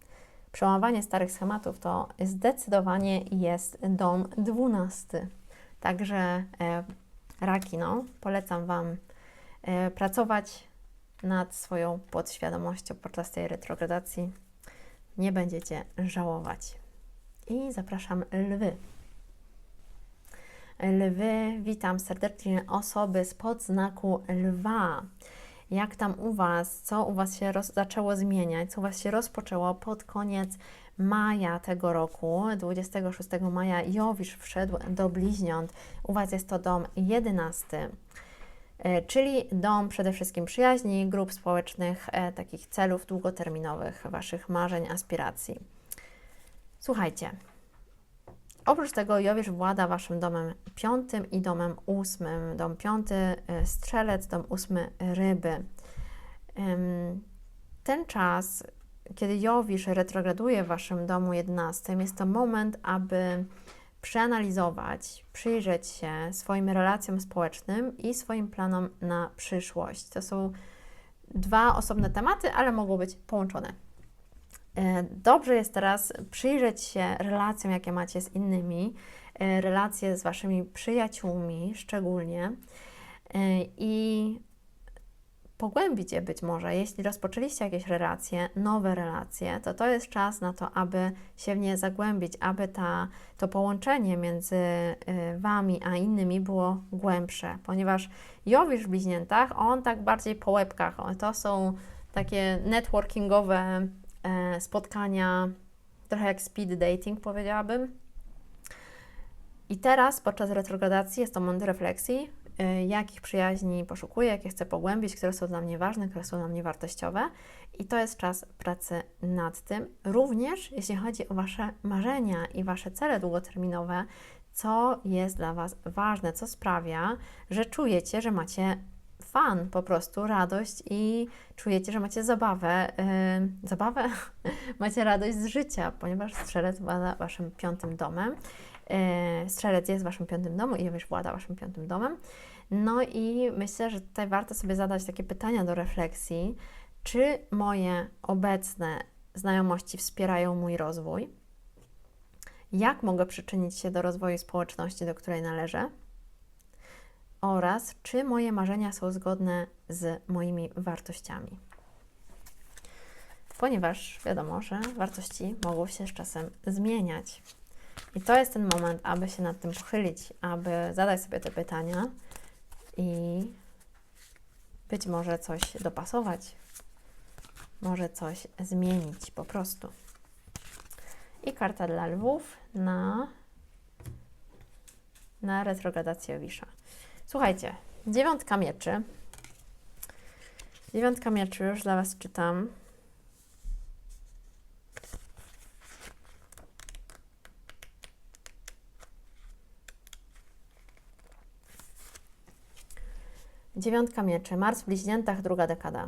Przełamywanie starych schematów to zdecydowanie jest dom 12. Także raki, polecam Wam pracować nad swoją podświadomością podczas tej retrogradacji. Nie będziecie żałować. I zapraszam lwy. Lwy, witam serdecznie osoby spod znaku lwa. Jak tam u Was? Co u Was się zaczęło zmieniać? Co u Was się rozpoczęło pod koniec maja tego roku? 26 maja Jowisz wszedł do bliźniąt. U Was jest to dom 11, czyli dom przede wszystkim przyjaźni, grup społecznych, takich celów długoterminowych, Waszych marzeń, aspiracji. Słuchajcie, oprócz tego Jowisz włada Waszym domem 5 i domem 8. Dom 5 Strzelec, dom 8 Ryby. Ten czas, kiedy Jowisz retrograduje w Waszym domu 11, jest to moment, aby przeanalizować, przyjrzeć się swoim relacjom społecznym i swoim planom na przyszłość. To są dwa osobne tematy, ale mogą być połączone. Dobrze jest teraz przyjrzeć się relacjom, jakie macie z innymi, relacje z Waszymi przyjaciółmi szczególnie i pogłębić je być może. Jeśli rozpoczęliście jakieś relacje, nowe relacje, to jest czas na to, aby się w nie zagłębić, aby to połączenie między Wami a innymi było głębsze, ponieważ Jowisz w bliźniętach, on tak bardziej po łebkach, to są takie networkingowe spotkania, trochę jak speed dating, powiedziałabym. I teraz podczas retrogradacji jest to moment refleksji, jakich przyjaźni poszukuję, jakie chcę pogłębić, które są dla mnie ważne, które są dla mnie wartościowe. I to jest czas pracy nad tym. Również jeśli chodzi o Wasze marzenia i Wasze cele długoterminowe, co jest dla Was ważne, co sprawia, że czujecie, że macie fan, po prostu radość i czujecie, że macie zabawę, macie radość z życia, ponieważ Strzelec włada Waszym 5 domem. Strzelec jest w Waszym 5 domu i Jowisz włada Waszym 5 domem. No i myślę, że tutaj warto sobie zadać takie pytania do refleksji, czy moje obecne znajomości wspierają mój rozwój? Jak mogę przyczynić się do rozwoju społeczności, do której należę? Oraz czy moje marzenia są zgodne z moimi wartościami? ponieważ wiadomo, że wartości mogą się z czasem zmieniać. I to jest ten moment, aby się nad tym pochylić, aby zadać sobie te pytania i być może coś dopasować, może coś zmienić po prostu. I karta dla lwów na retrogradację Jowisza. Słuchajcie, 9 mieczy. 9 mieczy już dla Was czytam. Dziewiątka mieczy. Mars w bliźniętach, druga dekada.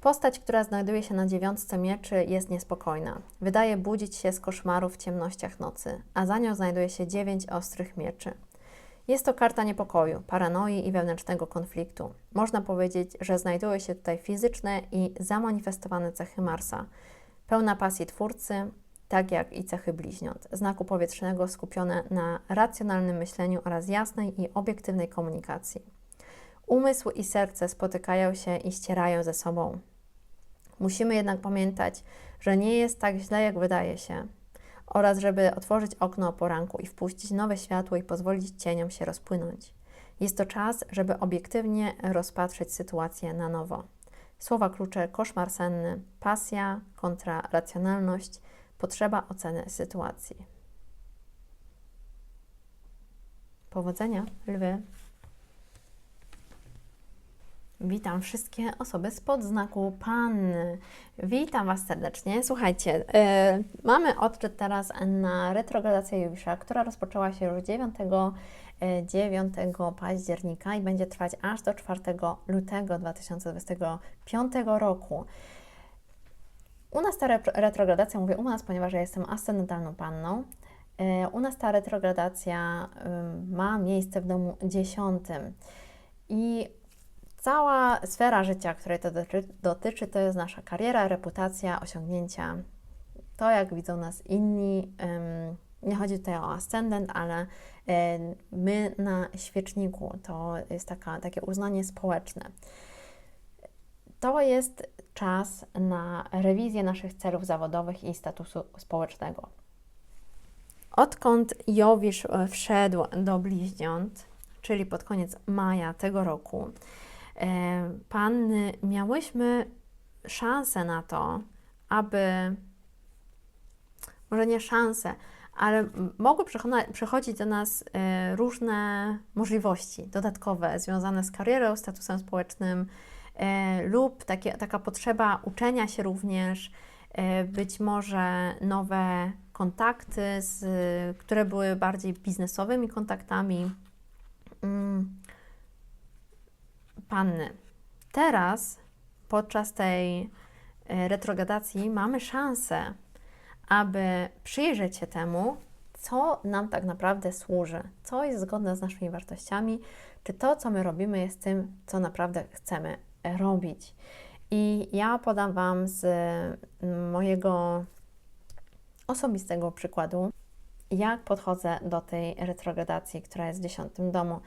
Postać, która znajduje się na 9 mieczy, jest niespokojna. Wydaje budzić się z koszmarów w ciemnościach nocy, a za nią znajduje się 9 ostrych mieczy. Jest to karta niepokoju, paranoi i wewnętrznego konfliktu. Można powiedzieć, że znajdują się tutaj fizyczne i zamanifestowane cechy Marsa, pełna pasji twórcy, tak jak i cechy bliźniąt, znaku powietrznego skupione na racjonalnym myśleniu oraz jasnej i obiektywnej komunikacji. Umysł i serce spotykają się i ścierają ze sobą. Musimy jednak pamiętać, że nie jest tak źle, jak wydaje się, oraz żeby otworzyć okno o poranku i wpuścić nowe światło i pozwolić cieniom się rozpłynąć. Jest to czas, żeby obiektywnie rozpatrzeć sytuację na nowo. Słowa klucze: koszmar senny, pasja kontra racjonalność, potrzeba oceny sytuacji. Powodzenia, lwy! Witam wszystkie osoby spod znaku Panny. Witam Was serdecznie. Słuchajcie, mamy odczyt teraz na retrogradację Jowisza, która rozpoczęła się już 9 października i będzie trwać aż do 4 lutego 2025 roku. U nas ta retrogradacja, mówię u nas, ponieważ ja jestem ascendentalną panną, u nas ta retrogradacja ma miejsce w domu 10. I cała sfera życia, której to dotyczy, to jest nasza kariera, reputacja, osiągnięcia. To, jak widzą nas inni, nie chodzi tutaj o ascendent, ale my na świeczniku, to jest takie uznanie społeczne. To jest czas na rewizję naszych celów zawodowych i statusu społecznego. Odkąd Jowisz wszedł do bliźniąt, czyli pod koniec maja tego roku, panny miałyśmy szansę na to, aby, może nie szansę, ale mogły przychodzić do nas różne możliwości dodatkowe związane z karierą, statusem społecznym lub taka potrzeba uczenia się również, być może nowe kontakty, które były bardziej biznesowymi kontaktami. Panny. Teraz, podczas tej retrogradacji, mamy szansę, aby przyjrzeć się temu, co nam tak naprawdę służy, co jest zgodne z naszymi wartościami, czy to, co my robimy, jest tym, co naprawdę chcemy robić. I ja podam Wam z mojego osobistego przykładu, jak podchodzę do tej retrogradacji, która jest w 10 domu.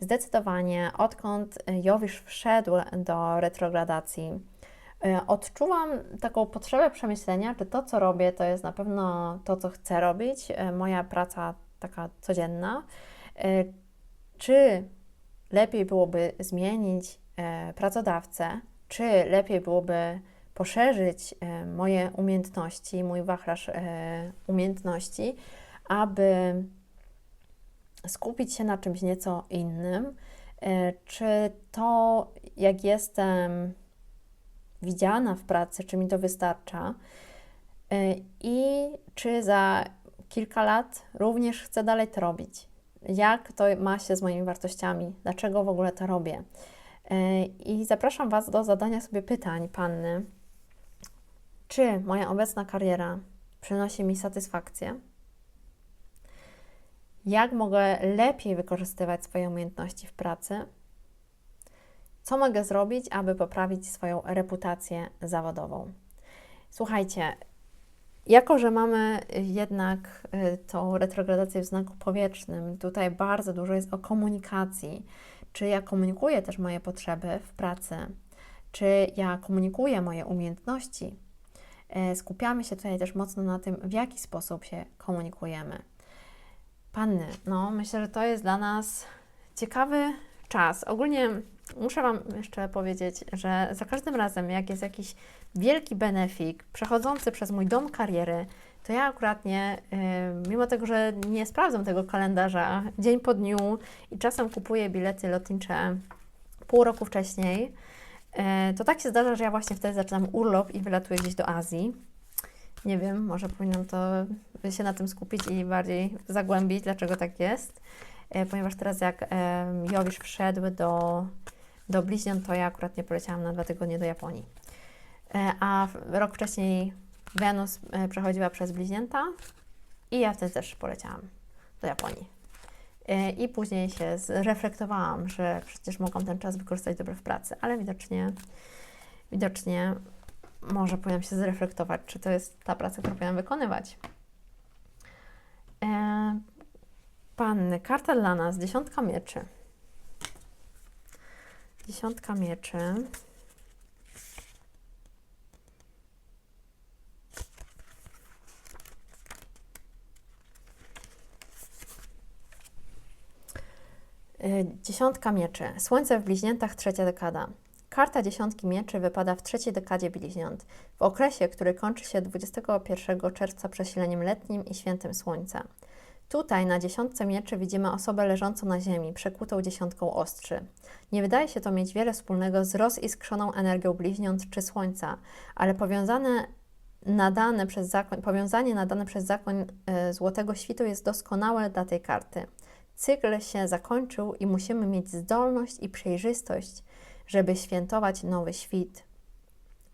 Zdecydowanie, odkąd Jowisz wszedł do retrogradacji, odczuwam taką potrzebę przemyślenia, czy to, co robię, to jest na pewno to, co chcę robić, moja praca taka codzienna, czy lepiej byłoby zmienić pracodawcę, czy lepiej byłoby poszerzyć moje umiejętności, mój wachlarz umiejętności, aby skupić się na czymś nieco innym, czy to, jak jestem widziana w pracy, czy mi to wystarcza i czy za kilka lat również chcę dalej to robić. Jak to ma się z moimi wartościami, dlaczego w ogóle to robię. I zapraszam Was do zadania sobie pytań, panny, czy moja obecna kariera przynosi mi satysfakcję? Jak mogę lepiej wykorzystywać swoje umiejętności w pracy? Co mogę zrobić, aby poprawić swoją reputację zawodową? Słuchajcie, jako że mamy jednak tą retrogradację w znaku powietrznym, tutaj bardzo dużo jest o komunikacji. Czy ja komunikuję też moje potrzeby w pracy? Czy ja komunikuję moje umiejętności? Skupiamy się tutaj też mocno na tym, w jaki sposób się komunikujemy. Panny, no myślę, że to jest dla nas ciekawy czas. Ogólnie muszę Wam jeszcze powiedzieć, że za każdym razem, jak jest jakiś wielki benefit przechodzący przez mój dom kariery, to ja akurat nie, mimo tego, że nie sprawdzam tego kalendarza dzień po dniu i czasem kupuję bilety lotnicze pół roku wcześniej, to tak się zdarza, że ja właśnie wtedy zaczynam urlop i wylatuję gdzieś do Azji. Nie wiem, może powinnam to się na tym skupić i bardziej zagłębić, dlaczego tak jest. Ponieważ teraz jak Jowisz wszedł do bliźniąt, to ja akurat nie poleciałam na 2 tygodnie do Japonii. A rok wcześniej Wenus przechodziła przez bliźnięta i ja wtedy też poleciałam do Japonii. I później się zreflektowałam, że przecież mogłam ten czas wykorzystać dobrze w pracy, ale widocznie może powinnam się zreflektować, czy to jest ta praca, którą powinnam wykonywać. Panny, karta dla nas, 10 mieczy. 10 mieczy. Dziesiątka mieczy. Słońce w bliźniętach, 3. dekada. Karta 10 mieczy wypada w 3. dekadzie bliźniąt, w okresie, który kończy się 21 czerwca przesileniem letnim i świętem słońca. Tutaj na 10 mieczy widzimy osobę leżącą na ziemi, przekutą 10 ostrzy. Nie wydaje się to mieć wiele wspólnego z roziskrzoną energią bliźniąt czy słońca, ale powiązanie nadane przez zakon Złotego Świtu jest doskonałe dla tej karty. Cykl się zakończył i musimy mieć zdolność i przejrzystość, żeby świętować nowy świt.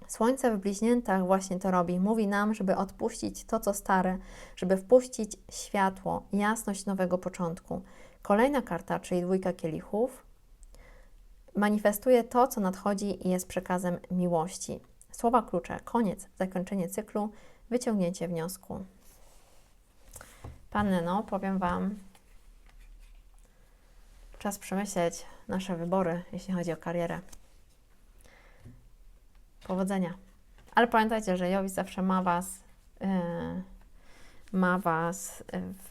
Słońce w bliźniętach właśnie to robi. Mówi nam, żeby odpuścić to, co stare, żeby wpuścić światło, jasność nowego początku. Kolejna karta, czyli 2 kielichów, manifestuje to, co nadchodzi i jest przekazem miłości. Słowa klucze: koniec, zakończenie cyklu, wyciągnięcie wniosku. Panny, no, powiem Wam, czas przemyśleć nasze wybory, jeśli chodzi o karierę. Powodzenia. Ale pamiętajcie, że Jowisz zawsze ma Was w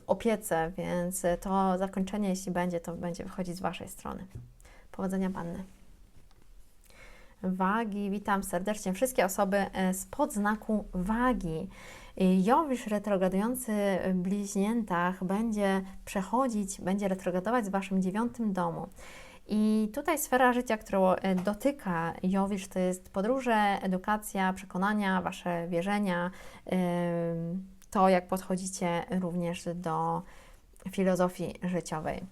opiece, więc to zakończenie, jeśli będzie, to będzie wychodzić z Waszej strony. Powodzenia, Panny. Wagi, witam serdecznie wszystkie osoby spod znaku Wagi. Jowisz retrogradujący w bliźniętach będzie retrogradować w Waszym 9. domu. I tutaj sfera życia, którą dotyka Jowisz, to jest podróże, edukacja, przekonania, Wasze wierzenia, to jak podchodzicie również do filozofii życiowej.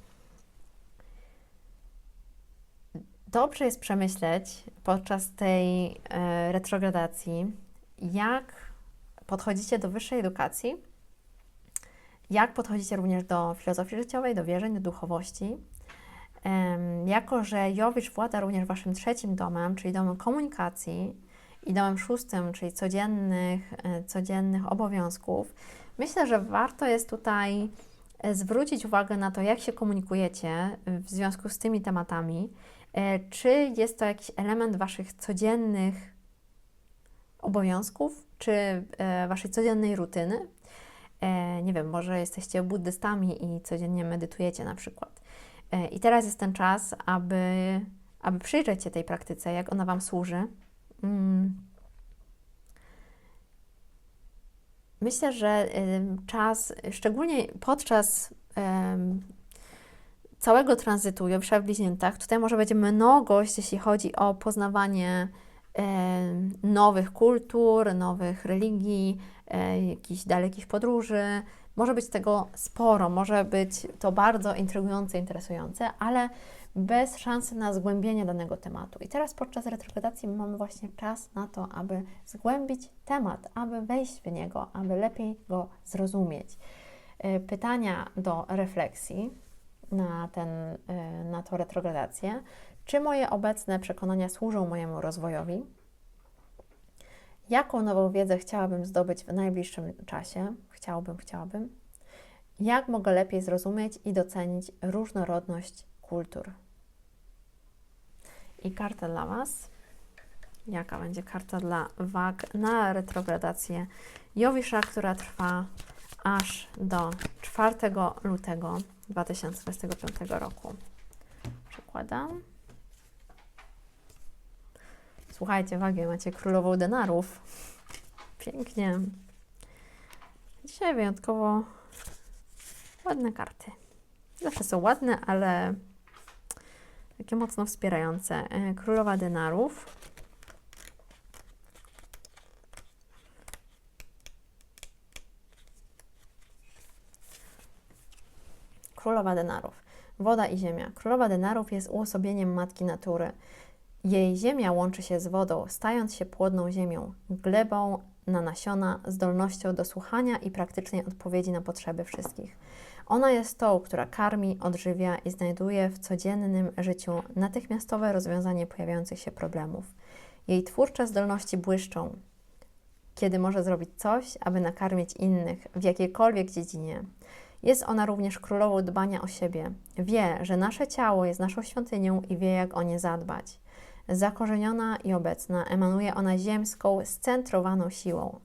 Dobrze jest przemyśleć podczas tej retrogradacji, jak podchodzicie do wyższej edukacji, jak podchodzicie również do filozofii życiowej, do wierzeń, do duchowości. Jako że Jowisz włada również Waszym 3. domem, czyli domem komunikacji i domem 6, czyli codziennych obowiązków, myślę, że warto jest tutaj zwrócić uwagę na to, jak się komunikujecie w związku z tymi tematami. Czy jest to jakiś element Waszych codziennych obowiązków, czy Waszej codziennej rutyny. Nie wiem, może jesteście buddystami i codziennie medytujecie na przykład. I teraz jest ten czas, aby przyjrzeć się tej praktyce, jak ona Wam służy. Myślę, że czas, szczególnie podczas całego tranzytu Jowisza w bliźniętach, tutaj może będzie mnogość, jeśli chodzi o poznawanie nowych kultur, nowych religii, jakichś dalekich podróży. Może być tego sporo, może być to bardzo intrygujące, interesujące, ale bez szansy na zgłębienie danego tematu. I teraz podczas retrogradacji mamy właśnie czas na to, aby zgłębić temat, aby wejść w niego, aby lepiej go zrozumieć. Pytania do refleksji na tą retrogradację. Czy moje obecne przekonania służą mojemu rozwojowi? Jaką nową wiedzę chciałabym zdobyć w najbliższym czasie? Chciałabym. Jak mogę lepiej zrozumieć i docenić różnorodność kultur? I karta dla Was. jaka będzie karta dla wag na retrogradację Jowisza, która trwa aż do 4 lutego 2025 roku. Przekładam. Słuchajcie, wagi, macie królową denarów. Pięknie. Dzisiaj wyjątkowo ładne karty. Zawsze są ładne, ale takie mocno wspierające. Królowa denarów. Królowa denarów. Woda i ziemia. Królowa denarów jest uosobieniem matki natury. Jej ziemia łączy się z wodą, stając się płodną ziemią, glebą na nasiona, zdolnością do słuchania i praktycznej odpowiedzi na potrzeby wszystkich. Ona jest tą, która karmi, odżywia i znajduje w codziennym życiu natychmiastowe rozwiązanie pojawiających się problemów. Jej twórcze zdolności błyszczą, kiedy może zrobić coś, aby nakarmić innych w jakiejkolwiek dziedzinie. Jest ona również królową dbania o siebie. Wie, że nasze ciało jest naszą świątynią i wie, jak o nie zadbać. Zakorzeniona i obecna, emanuje ona ziemską, scentrowaną siłą.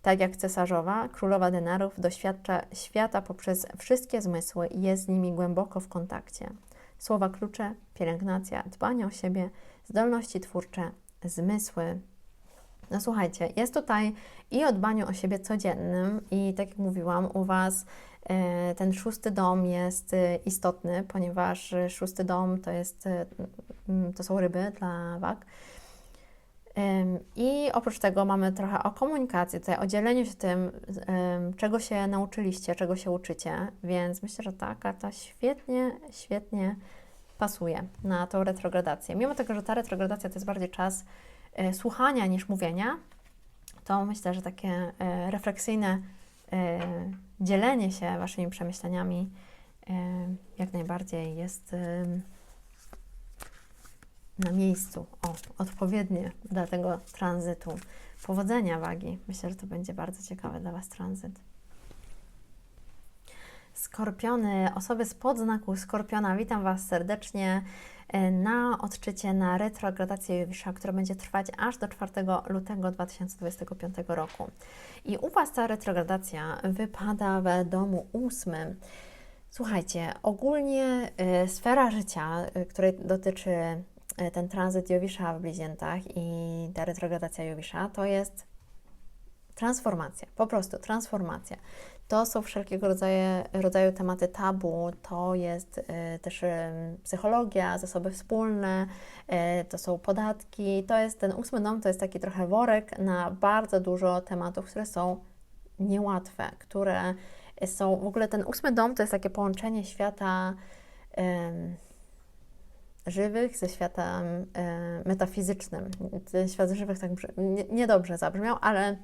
Tak jak cesarzowa, królowa denarów doświadcza świata poprzez wszystkie zmysły i jest z nimi głęboko w kontakcie. Słowa klucze, pielęgnacja, dbanie o siebie, zdolności twórcze, zmysły. No słuchajcie, jest tutaj i o dbaniu o siebie codziennym i tak jak mówiłam, u Was ten 6. dom jest istotny, ponieważ 6. dom to są ryby dla wag. I oprócz tego mamy trochę o komunikacji, tutaj o dzieleniu się tym, czego się nauczyliście, czego się uczycie, więc myślę, że ta karta świetnie pasuje na tą retrogradację. Mimo tego, że ta retrogradacja to jest bardziej czas słuchania niż mówienia, to myślę, że takie refleksyjne dzielenie się Waszymi przemyśleniami jak najbardziej jest na miejscu, odpowiednie dla tego tranzytu. Powodzenia wagi. Myślę, że to będzie bardzo ciekawe dla Was tranzyt. Skorpiony, osoby spod znaku Skorpiona, witam Was serdecznie na odczycie na retrogradację Jowisza, która będzie trwać aż do 4 lutego 2025 roku. I u Was ta retrogradacja wypada w domu 8. Słuchajcie, ogólnie sfera życia, której dotyczy ten tranzyt Jowisza w Bliźniętach i ta retrogradacja Jowisza, to jest transformacja, po prostu transformacja. To są wszelkiego rodzaju tematy tabu, to jest też psychologia, zasoby wspólne, to są podatki, to jest ten 8 dom, to jest taki trochę worek na bardzo dużo tematów, które są niełatwe, które są, w ogóle ten 8 dom to jest takie połączenie świata żywych ze światem metafizycznym. Ten świat żywych tak niedobrze zabrzmiał, ale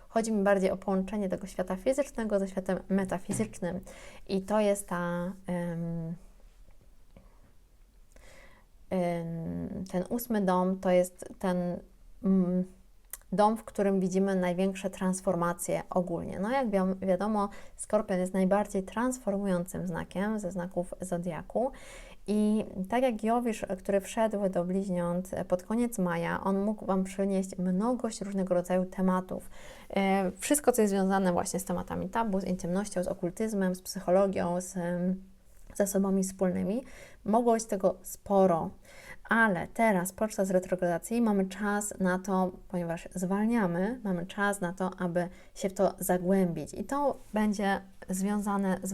chodzi mi bardziej o połączenie tego świata fizycznego ze światem metafizycznym. I to jest ten 8 dom, to jest ten dom, w którym widzimy największe transformacje ogólnie. No jak wiadomo, Skorpion jest najbardziej transformującym znakiem ze znaków Zodiaku. I tak jak Jowisz, który wszedł do Bliźniąt pod koniec maja, on mógł Wam przynieść mnogość różnego rodzaju tematów. Wszystko, co jest związane właśnie z tematami tabu, z intymnością, z okultyzmem, z psychologią, z zasobami wspólnymi, mogło być tego sporo. Ale teraz, podczas retrogradacji, mamy czas na to, ponieważ zwalniamy, mamy czas na to, aby się w to zagłębić. I to będzie związane z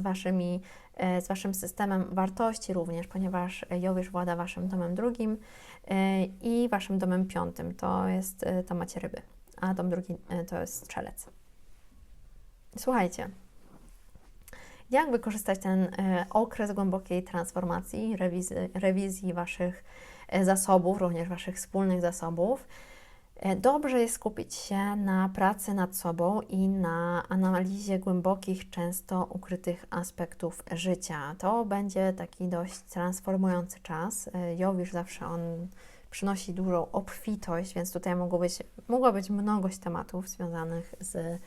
Waszym systemem wartości również, ponieważ Jowisz włada Waszym domem 2 i Waszym domem 5. To macie ryby, a dom 2 to jest strzelec. Słuchajcie, jak wykorzystać ten okres głębokiej transformacji, rewizji Waszych zasobów, również Waszych wspólnych zasobów. Dobrze jest skupić się na pracy nad sobą i na analizie głębokich, często ukrytych aspektów życia. To będzie taki dość transformujący czas. Jowisz zawsze on przynosi dużą obfitość, więc tutaj mogła być mnogość tematów związanych z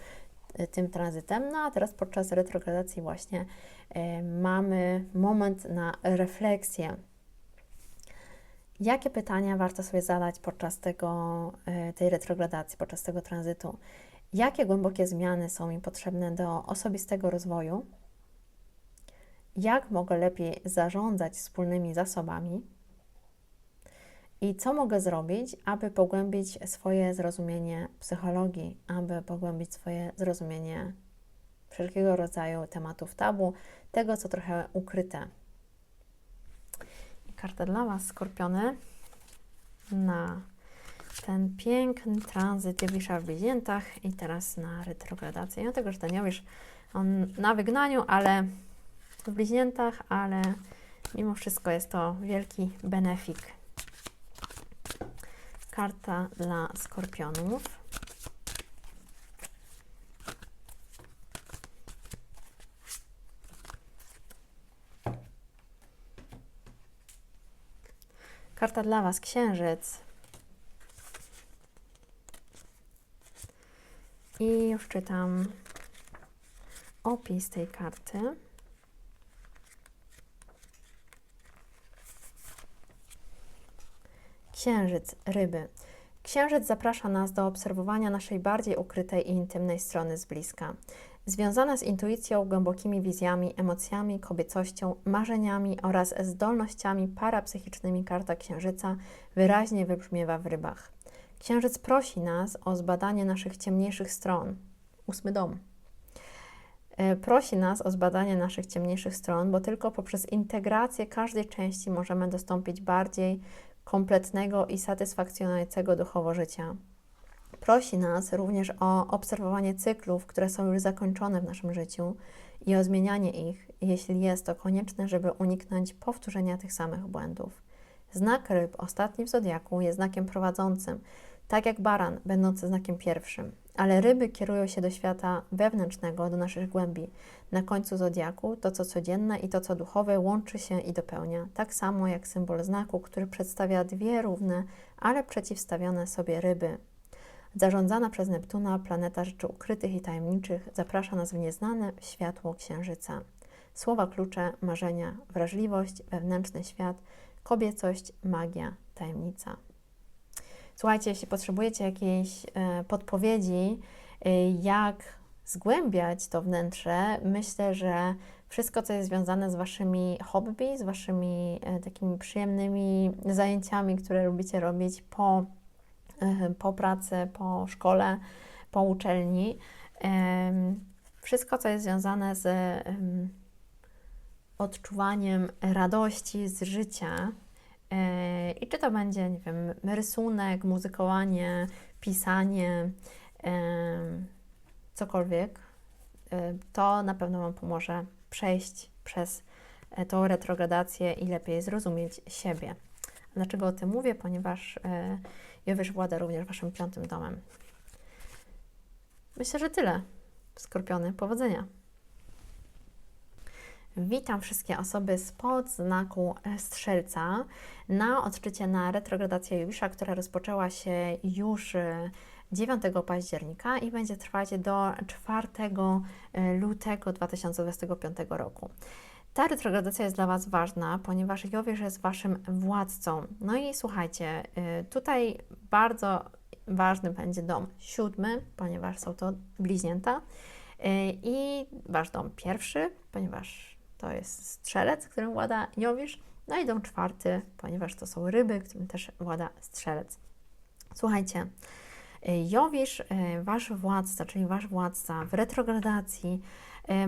tym tranzytem. No a teraz podczas retrogradacji właśnie mamy moment na refleksję. Jakie pytania warto sobie zadać podczas tej retrogradacji, podczas tego tranzytu? Jakie głębokie zmiany są mi potrzebne do osobistego rozwoju? Jak mogę lepiej zarządzać wspólnymi zasobami? I co mogę zrobić, aby pogłębić swoje zrozumienie psychologii, aby pogłębić swoje zrozumienie wszelkiego rodzaju tematów tabu, tego, co trochę ukryte. I karta dla Was, Skorpiony, na ten piękny tranzyt Jowisza w bliźniętach i teraz na retrogradację. Mimo tego, że ten Jowisz, on na wygnaniu, ale w bliźniętach, ale mimo wszystko jest to wielki benefik. Karta dla Skorpionów. Karta dla Was, Księżyc. I już czytam opis tej karty. Księżyc, ryby. Księżyc zaprasza nas do obserwowania naszej bardziej ukrytej i intymnej strony z bliska. Związana z intuicją, głębokimi wizjami, emocjami, kobiecością, marzeniami oraz zdolnościami parapsychicznymi karta Księżyca wyraźnie wybrzmiewa w rybach. Księżyc prosi nas o zbadanie naszych ciemniejszych stron. 8. dom. Prosi nas o zbadanie naszych ciemniejszych stron, bo tylko poprzez integrację każdej części możemy dostąpić bardziej kompletnego i satysfakcjonującego duchowo życia. Prosi nas również o obserwowanie cyklów, które są już zakończone w naszym życiu i o zmienianie ich, jeśli jest to konieczne, żeby uniknąć powtórzenia tych samych błędów. Znak ryb, ostatni w zodiaku, jest znakiem prowadzącym, tak jak baran, będący znakiem pierwszym. Ale ryby kierują się do świata wewnętrznego, do naszych głębi. Na końcu zodiaku to, co codzienne i to, co duchowe, łączy się i dopełnia. Tak samo jak symbol znaku, który przedstawia dwie równe, ale przeciwstawione sobie ryby. Zarządzana przez Neptuna, planeta rzeczy ukrytych i tajemniczych, zaprasza nas w nieznane światło Księżyca. Słowa klucze, marzenia, wrażliwość, wewnętrzny świat, kobiecość, magia, tajemnica. Słuchajcie, jeśli potrzebujecie jakiejś podpowiedzi, jak zgłębiać to wnętrze, myślę, że wszystko, co jest związane z Waszymi hobby, z Waszymi takimi przyjemnymi zajęciami, które lubicie robić po pracy, po szkole, po uczelni, wszystko, co jest związane z odczuwaniem radości z życia, i czy to będzie, nie wiem, rysunek, muzykowanie, pisanie, cokolwiek, to na pewno Wam pomoże przejść przez tą retrogradację i lepiej zrozumieć siebie. Dlaczego o tym mówię? Ponieważ Jowisz włada również Waszym 5. domem. Myślę, że tyle. Skorpiony, powodzenia! Witam wszystkie osoby spod znaku Strzelca na odczycie na retrogradację Jowisza, która rozpoczęła się już 9 października i będzie trwać do 4 lutego 2025 roku. Ta retrogradacja jest dla Was ważna, ponieważ Jowisz jest Waszym władcą. No i słuchajcie, tutaj bardzo ważny będzie dom 7, ponieważ są to bliźnięta, i Wasz dom 1, ponieważ to jest Strzelec, którym włada Jowisz, no i dom 4, ponieważ to są ryby, którym też włada Strzelec. Słuchajcie, Jowisz, Wasz władca, czyli Wasz władca w retrogradacji,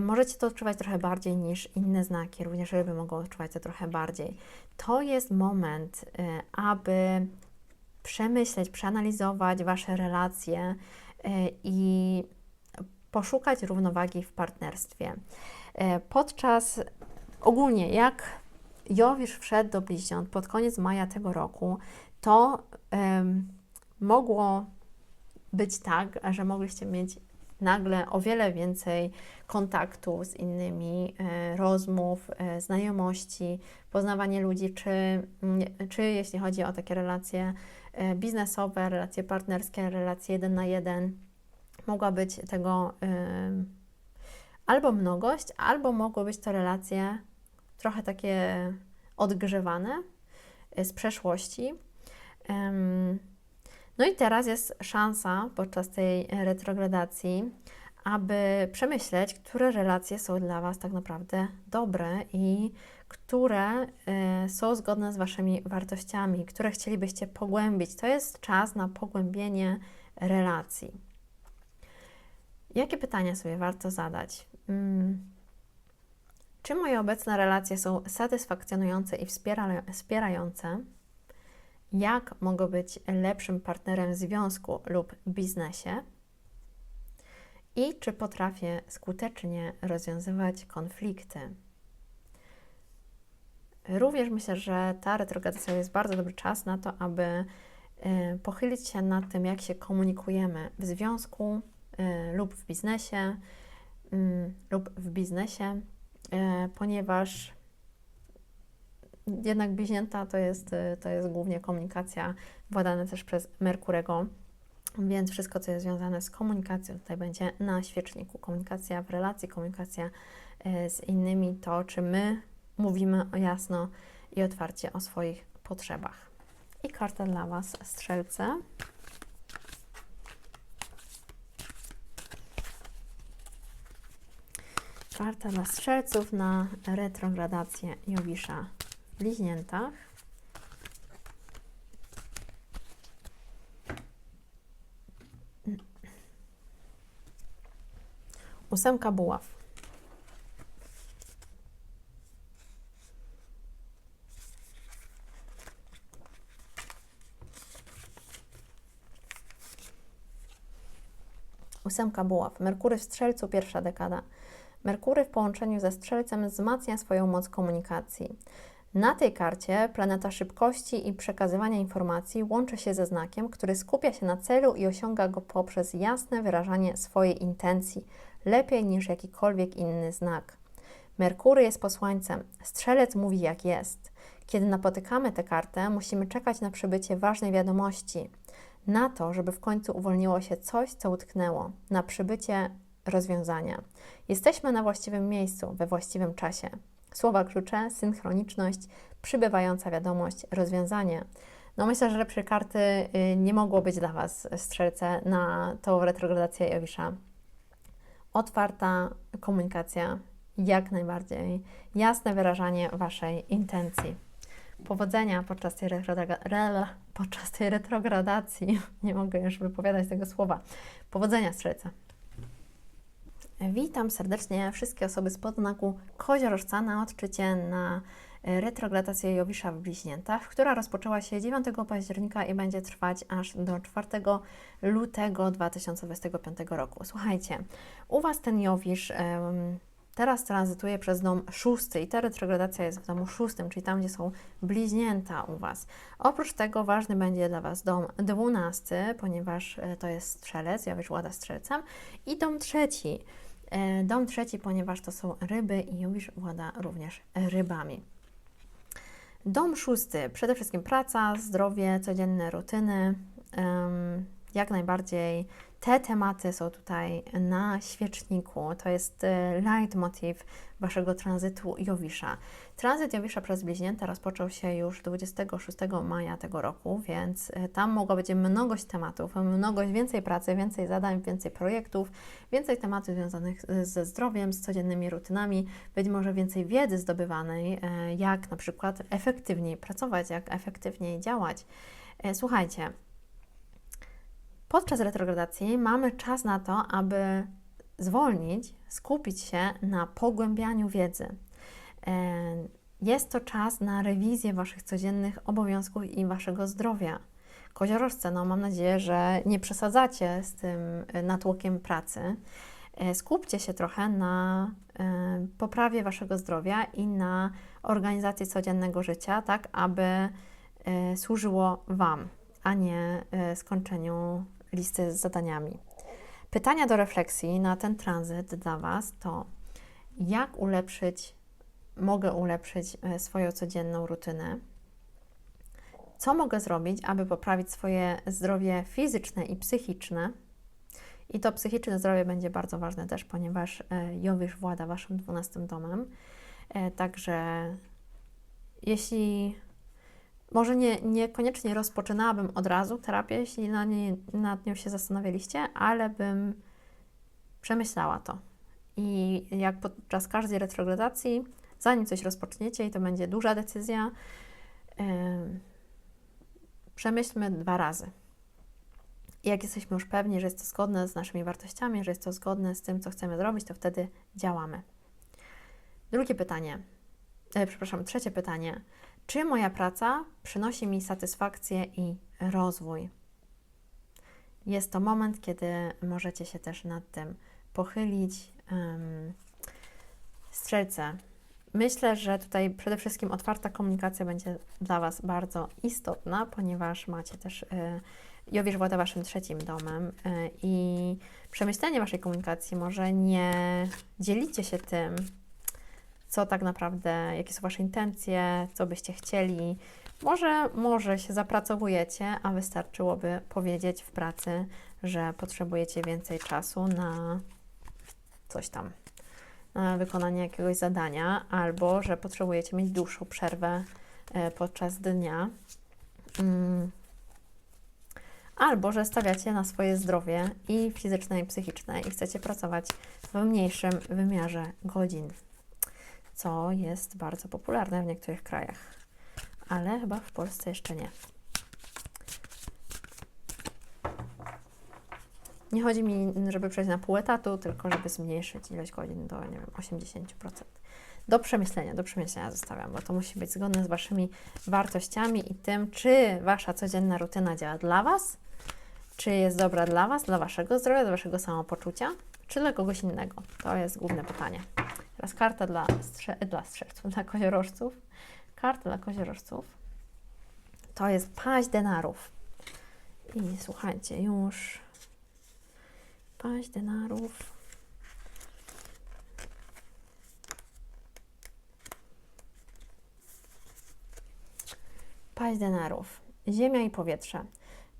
możecie to odczuwać trochę bardziej niż inne znaki, również ryby mogą odczuwać to trochę bardziej. To jest moment, aby przemyśleć, przeanalizować Wasze relacje i poszukać równowagi w partnerstwie. Ogólnie jak Jowisz wszedł do bliźniąt pod koniec maja tego roku, to mogło być tak, że mogliście mieć nagle o wiele więcej kontaktu z innymi, rozmów, znajomości, poznawanie ludzi, czy jeśli chodzi o takie relacje biznesowe, relacje partnerskie, relacje 1 na 1, mogła być tego albo mnogość, albo mogły być to relacje trochę takie odgrzewane, z przeszłości. No i teraz jest szansa podczas tej retrogradacji, aby przemyśleć, które relacje są dla Was tak naprawdę dobre i które są zgodne z Waszymi wartościami, które chcielibyście pogłębić. To jest czas na pogłębienie relacji. Jakie pytania sobie warto zadać? Czy moje obecne relacje są satysfakcjonujące i wspierające? Jak mogę być lepszym partnerem w związku lub biznesie? I czy potrafię skutecznie rozwiązywać konflikty? Również myślę, że ta retrogradacja jest bardzo dobry czas na to, aby pochylić się nad tym, jak się komunikujemy w związku lub w biznesie, ponieważ jednak bliźnięta to jest głównie komunikacja władana też przez Merkurego, więc wszystko, co jest związane z komunikacją, tutaj będzie na świeczniku. Komunikacja w relacji, komunikacja z innymi, to czy my mówimy jasno i otwarcie o swoich potrzebach. I karta dla Was, Strzelce. Karta dla Strzelców na retrogradację Jowisza w Bliźniętach. Ósemka buław. Ósemka buław. Merkury w Strzelcu, pierwsza dekada. Merkury w połączeniu ze Strzelcem wzmacnia swoją moc komunikacji. Na tej karcie planeta szybkości i przekazywania informacji łączy się ze znakiem, który skupia się na celu i osiąga go poprzez jasne wyrażanie swojej intencji, lepiej niż jakikolwiek inny znak. Merkury jest posłańcem, Strzelec mówi jak jest. Kiedy napotykamy tę kartę, musimy czekać na przybycie ważnej wiadomości, na to, żeby w końcu uwolniło się coś, co utknęło, na przybycie rozwiązania. Jesteśmy na właściwym miejscu, we właściwym czasie. Słowa klucze, synchroniczność, przybywająca wiadomość, rozwiązanie. No myślę, że lepszej karty nie mogło być dla Was, Strzelce, na tą retrogradację Jowisza. Otwarta komunikacja, jak najbardziej, jasne wyrażanie Waszej intencji. Powodzenia podczas tej retrogradacji. Nie mogę już wypowiadać tego słowa. Powodzenia, Strzelce. Witam serdecznie wszystkie osoby spod znaku Koziorożca na odczycie na retrogradację Jowisza w Bliźniętach, która rozpoczęła się 9 października i będzie trwać aż do 4 lutego 2025 roku. Słuchajcie, u Was ten Jowisz teraz tranzytuje przez dom 6 i ta retrogradacja jest w domu 6, czyli tam, gdzie są bliźnięta u Was. Oprócz tego ważny będzie dla Was dom 12, ponieważ to jest Strzelec, Jowisz włada Strzelcem, i dom 3. Dom 3, ponieważ to są ryby i Jowisz włada również rybami. Dom 6, przede wszystkim praca, zdrowie, codzienne rutyny, jak najbardziej te tematy są tutaj na świeczniku. To jest leitmotiv Waszego tranzytu Jowisza. Tranzyt Jowisza przez Bliźnięta rozpoczął się już 26 maja tego roku, więc tam mogła być mnogość tematów, więcej pracy, więcej zadań, więcej projektów, więcej tematów związanych ze zdrowiem, z codziennymi rutynami, być może więcej wiedzy zdobywanej, jak na przykład efektywniej pracować, jak efektywniej działać. Słuchajcie, podczas retrogradacji mamy czas na to, aby zwolnić, skupić się na pogłębianiu wiedzy. Jest to czas na rewizję Waszych codziennych obowiązków i Waszego zdrowia. Koziorożce, no mam nadzieję, że nie przesadzacie z tym natłokiem pracy. Skupcie się trochę na poprawie Waszego zdrowia i na organizacji codziennego życia, tak aby służyło Wam, a nie skończeniu listy z zadaniami. Pytania do refleksji na ten tranzyt dla Was to: jak mogę ulepszyć swoją codzienną rutynę? Co mogę zrobić, aby poprawić swoje zdrowie fizyczne i psychiczne? I to psychiczne zdrowie będzie bardzo ważne też, ponieważ Jowisz włada Waszym 12 domem. Także jeśli może niekoniecznie rozpoczynałabym od razu terapię, jeśli nad nią się zastanawialiście, ale bym przemyślała to. I jak podczas każdej retrogradacji, zanim coś rozpoczniecie, i to będzie duża decyzja, przemyślmy 2 razy. I jak jesteśmy już pewni, że jest to zgodne z naszymi wartościami, że jest to zgodne z tym, co chcemy zrobić, to wtedy działamy. Trzecie pytanie. Czy moja praca przynosi mi satysfakcję i rozwój? Jest to moment, kiedy możecie się też nad tym pochylić. Strzelce. Myślę, że tutaj przede wszystkim otwarta komunikacja będzie dla Was bardzo istotna, ponieważ macie też Jowisz włada Waszym 3. domem i przemyślenie Waszej komunikacji, może nie dzielicie się tym, co tak naprawdę, jakie są Wasze intencje, co byście chcieli. Może się zapracowujecie, a wystarczyłoby powiedzieć w pracy, że potrzebujecie więcej czasu na coś tam, na wykonanie jakiegoś zadania, albo że potrzebujecie mieć dłuższą przerwę podczas dnia, albo że stawiacie na swoje zdrowie i fizyczne, i psychiczne i chcecie pracować w mniejszym wymiarze godzin, co jest bardzo popularne w niektórych krajach, ale chyba w Polsce jeszcze nie. Nie chodzi mi, żeby przejść na pół etatu, tylko żeby zmniejszyć ilość godzin do, 80%. Do przemyślenia zostawiam, bo to musi być zgodne z Waszymi wartościami i tym, czy Wasza codzienna rutyna działa dla Was, czy jest dobra dla Was, dla Waszego zdrowia, dla Waszego samopoczucia, czy dla kogoś innego. To jest główne pytanie. Teraz karta dla koziorożców. Karta dla koziorożców to jest paź denarów. I słuchajcie, już paź denarów. Paź denarów. Ziemia i powietrze.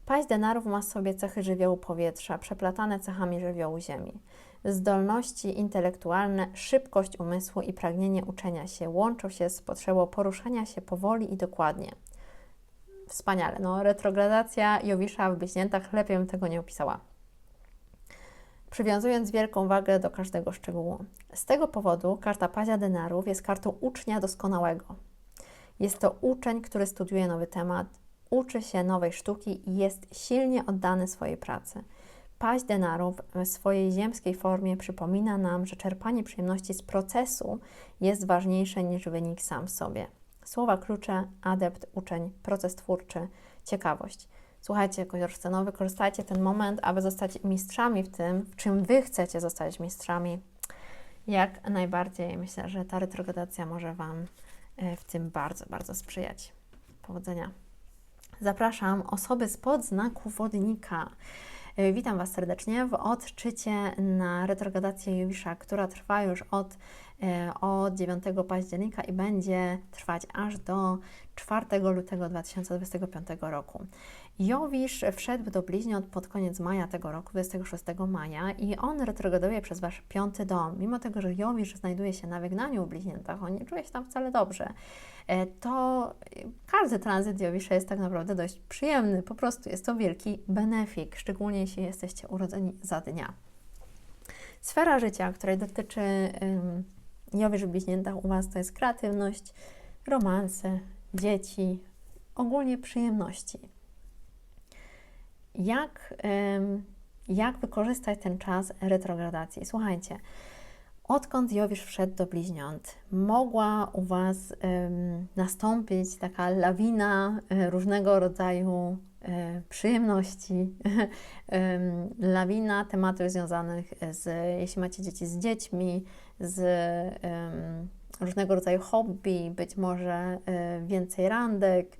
Paź denarów ma w sobie cechy żywiołu powietrza, przeplatane cechami żywiołu ziemi. Zdolności intelektualne, szybkość umysłu i pragnienie uczenia się łączą się z potrzebą poruszania się powoli i dokładnie. Wspaniale. No, retrogradacja Jowisza w Bliźniętach, lepiej bym tego nie opisała. Przywiązując wielką wagę do każdego szczegółu. Z tego powodu karta Pazia denarów jest kartą ucznia doskonałego. Jest to uczeń, który studiuje nowy temat, uczy się nowej sztuki i jest silnie oddany swojej pracy. Paź denarów w swojej ziemskiej formie przypomina nam, że czerpanie przyjemności z procesu jest ważniejsze niż wynik sam w sobie. Słowa klucze, adept, uczeń, proces twórczy, ciekawość. Słuchajcie, koziorzce, no wykorzystajcie ten moment, aby zostać mistrzami w tym, w czym Wy chcecie zostać mistrzami. Jak najbardziej myślę, że ta retrogradacja może Wam w tym bardzo, bardzo sprzyjać. Powodzenia. Zapraszam osoby spod znaku wodnika. Witam Was serdecznie w odczycie na retrogradację Jowisza, która trwa już od 9 października i będzie trwać aż do 4 lutego 2025 roku. Jowisz wszedł do Bliźniąt pod koniec maja tego roku, 26 maja i on retrograduje przez Wasz 5. dom. Mimo tego, że Jowisz znajduje się na wygnaniu w Bliźniętach, on nie czuje się tam wcale dobrze, to każdy tranzyt Jowisza jest tak naprawdę dość przyjemny. Po prostu jest to wielki benefik, szczególnie jeśli jesteście urodzeni za dnia. Sfera życia, której dotyczy Jowisz w Bliźniętach u Was, to jest kreatywność, romanse, dzieci, ogólnie przyjemności. Jak wykorzystać ten czas retrogradacji? Słuchajcie, odkąd Jowisz wszedł do Bliźniąt, mogła u Was nastąpić taka lawina różnego rodzaju przyjemności, lawina tematów związanych jeśli macie dzieci, z dziećmi, z różnego rodzaju hobby, być może więcej randek.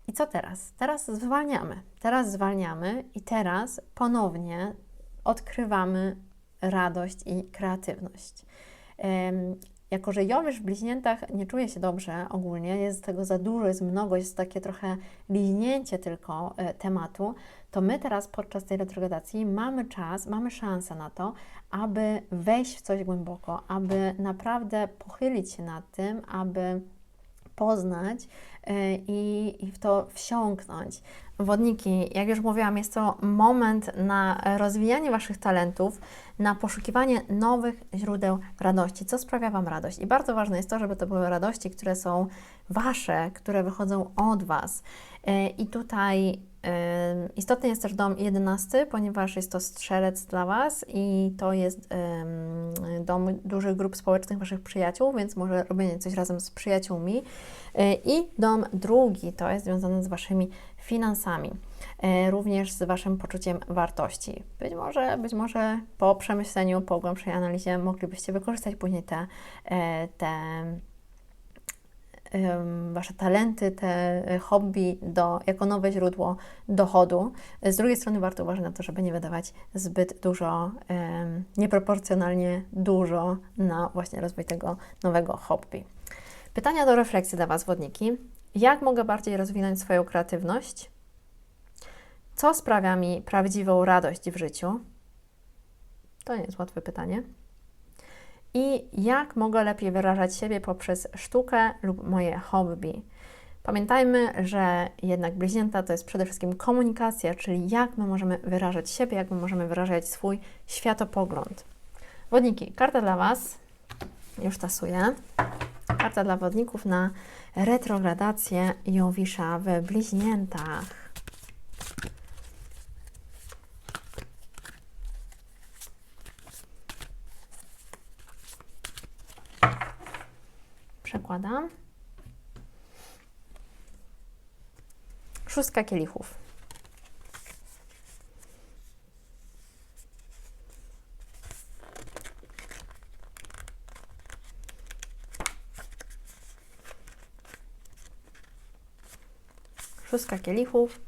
I co teraz? Teraz zwalniamy i teraz ponownie odkrywamy radość i kreatywność. Jako że Jowisz w Bliźniętach nie czuje się dobrze ogólnie, jest tego za dużo, jest mnogo, jest takie trochę liźnięcie tylko tematu, to my teraz podczas tej retrogradacji mamy czas, mamy szansę na to, aby wejść w coś głęboko, aby naprawdę pochylić się nad tym, aby poznać i w to wsiąknąć. Wodniki, jak już mówiłam, jest to moment na rozwijanie Waszych talentów, na poszukiwanie nowych źródeł radości, co sprawia Wam radość. I bardzo ważne jest to, żeby to były radości, które są Wasze, które wychodzą od Was. I tutaj istotny jest też dom 11, ponieważ jest to strzelec dla Was i to jest dom dużych grup społecznych Waszych przyjaciół, więc może robienie coś razem z przyjaciółmi. I dom drugi to jest związane z Waszymi finansami, również z Waszym poczuciem wartości. Być może po przemyśleniu, po głębszej analizie moglibyście wykorzystać później te Wasze talenty, te hobby jako nowe źródło dochodu. Z drugiej strony warto uważać na to, żeby nie wydawać zbyt dużo, nieproporcjonalnie dużo na właśnie rozwój tego nowego hobby. Pytania do refleksji dla Was, wodniki. Jak mogę bardziej rozwinąć swoją kreatywność? Co sprawia mi prawdziwą radość w życiu? To nie jest łatwe pytanie. I jak mogę lepiej wyrażać siebie poprzez sztukę lub moje hobby? Pamiętajmy, że jednak bliźnięta to jest przede wszystkim komunikacja, czyli jak my możemy wyrażać siebie, jak my możemy wyrażać swój światopogląd. Wodniki, karta dla Was, już tasuję. Karta dla wodników na retrogradację Jowisza w bliźniętach. Przekładam. 6 kielichów. Szóstka kielichów.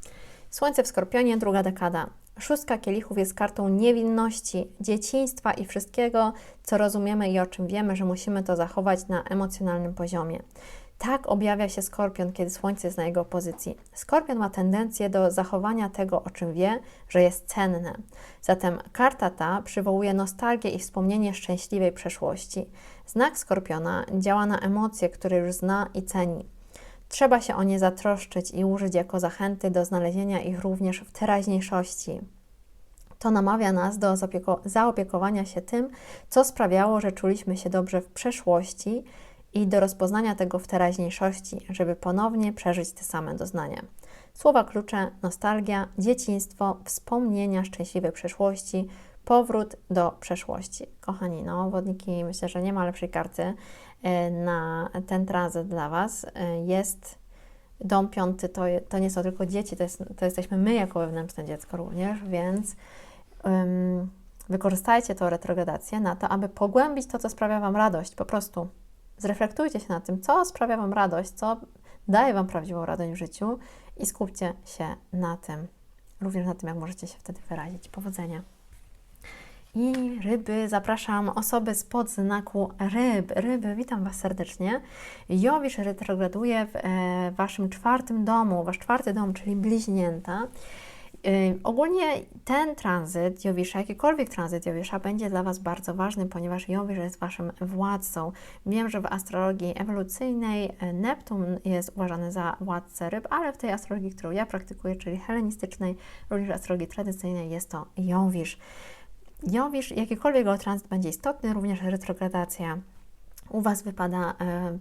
Słońce w Skorpionie, druga dekada. Szóstka kielichów jest kartą niewinności, dzieciństwa i wszystkiego, co rozumiemy i o czym wiemy, że musimy to zachować na emocjonalnym poziomie. Tak objawia się Skorpion, kiedy Słońce jest na jego pozycji. Skorpion ma tendencję do zachowania tego, o czym wie, że jest cenne. Zatem karta ta przywołuje nostalgię i wspomnienie szczęśliwej przeszłości. Znak Skorpiona działa na emocje, które już zna i ceni. Trzeba się o nie zatroszczyć i użyć jako zachęty do znalezienia ich również w teraźniejszości. To namawia nas do zaopiekowania się tym, co sprawiało, że czuliśmy się dobrze w przeszłości i do rozpoznania tego w teraźniejszości, żeby ponownie przeżyć te same doznania. Słowa klucze: nostalgia, dzieciństwo, wspomnienia szczęśliwej przeszłości, powrót do przeszłości. Kochani, wodniki, myślę, że nie ma lepszej karty na ten tranzyt dla Was. Jest dom 5, to nie są tylko dzieci, to jesteśmy my jako wewnętrzne dziecko również, więc wykorzystajcie tę retrogradację na to, aby pogłębić to, co sprawia Wam radość. Po prostu zreflektujcie się nad tym, co sprawia Wam radość, co daje Wam prawdziwą radość w życiu i skupcie się na tym, również na tym, jak możecie się wtedy wyrazić. Powodzenia! I ryby, zapraszam osoby spod znaku ryb. Ryby, witam Was serdecznie. Jowisz retrograduje w Waszym 4. domu, Wasz 4. dom, czyli bliźnięta. Ogólnie ten tranzyt Jowisza, jakikolwiek tranzyt Jowisza będzie dla Was bardzo ważny, ponieważ Jowisz jest Waszym władcą. Wiem, że w astrologii ewolucyjnej Neptun jest uważany za władcę ryb, ale w tej astrologii, którą ja praktykuję, czyli helenistycznej, również astrologii tradycyjnej, jest to Jowisz. Jowisz, jakikolwiek go tranzyt będzie istotny, również retrogradacja u Was wypada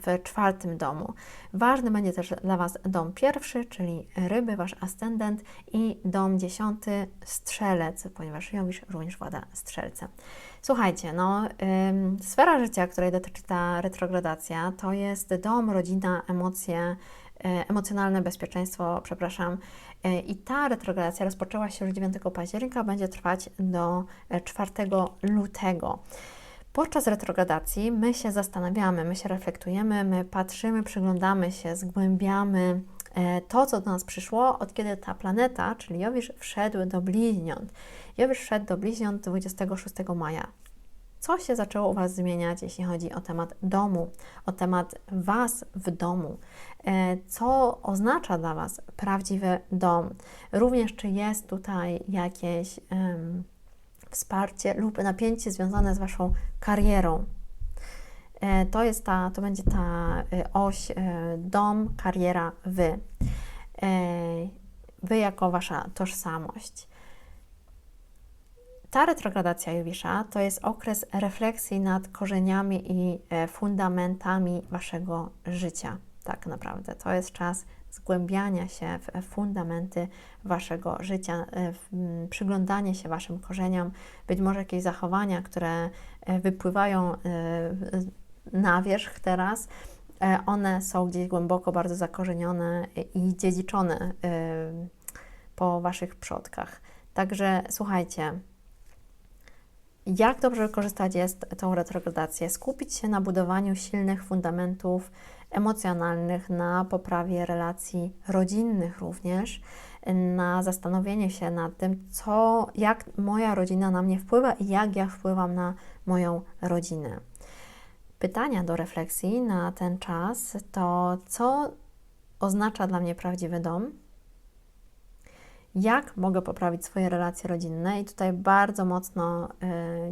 w 4. domu. Ważny będzie też dla Was dom 1, czyli ryby, Wasz ascendent, i dom 10, strzelec, ponieważ Jowisz również włada strzelcem. Słuchajcie, sfera życia, której dotyczy ta retrogradacja, to jest dom, rodzina, emocje, emocjonalne bezpieczeństwo, i ta retrogradacja rozpoczęła się już 9 października, będzie trwać do 4 lutego. Podczas retrogradacji my się zastanawiamy, my się reflektujemy, my patrzymy, przyglądamy się, zgłębiamy to, co do nas przyszło, od kiedy ta planeta, czyli Jowisz, wszedł do bliźniąt. Jowisz wszedł do bliźniąt 26 maja. Co się zaczęło u Was zmieniać, jeśli chodzi o temat domu, o temat Was w domu? Co oznacza dla Was prawdziwy dom? Również czy jest tutaj jakieś wsparcie lub napięcie związane z Waszą karierą? To będzie ta oś dom, kariera, wy. Wy jako wasza tożsamość. Ta retrogradacja Jowisza to jest okres refleksji nad korzeniami i fundamentami waszego życia. Tak naprawdę. To jest czas zgłębiania się w fundamenty waszego życia, przyglądanie się waszym korzeniom, być może jakieś zachowania, które wypływają na wierzch teraz, one są gdzieś głęboko bardzo zakorzenione i dziedziczone po waszych przodkach. Także słuchajcie, jak dobrze wykorzystać jest tą retrogradację? Skupić się na budowaniu silnych fundamentów emocjonalnych, na poprawie relacji rodzinnych również, na zastanowienie się nad tym, jak moja rodzina na mnie wpływa i jak ja wpływam na moją rodzinę. Pytania do refleksji na ten czas to, co oznacza dla mnie prawdziwy dom? Jak mogę poprawić swoje relacje rodzinne? I tutaj bardzo mocno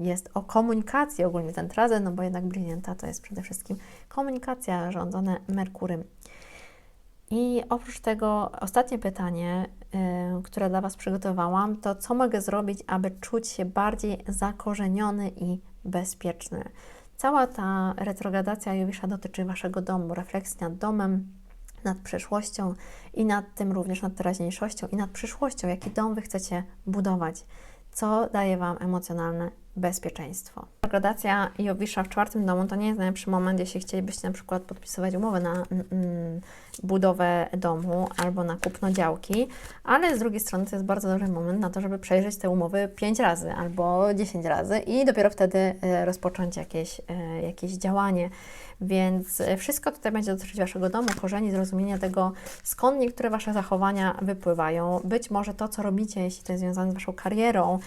jest o komunikacji ogólnie ten tranzyt, no bo jednak bliźnięta to jest przede wszystkim komunikacja rządzona Merkurym. I oprócz tego ostatnie pytanie, które dla Was przygotowałam, to co mogę zrobić, aby czuć się bardziej zakorzeniony i bezpieczny? Cała ta retrogradacja Jowisza dotyczy Waszego domu, refleksji nad domem, nad przeszłością i nad tym również nad teraźniejszością i nad przyszłością, jaki dom Wy chcecie budować, co daje Wam emocjonalne bezpieczeństwo. Retrogradacja Jowisza w 4. domu to nie jest najlepszy moment, jeśli chcielibyście na przykład podpisywać umowę na budowę domu albo na kupno działki, ale z drugiej strony to jest bardzo dobry moment na to, żeby przejrzeć te umowy 5 razy albo 10 razy i dopiero wtedy rozpocząć jakieś działanie. Więc wszystko tutaj będzie dotyczyć Waszego domu, korzeni, zrozumienia tego, skąd niektóre Wasze zachowania wypływają. Być może to, co robicie, jeśli to jest związane z Waszą karierą,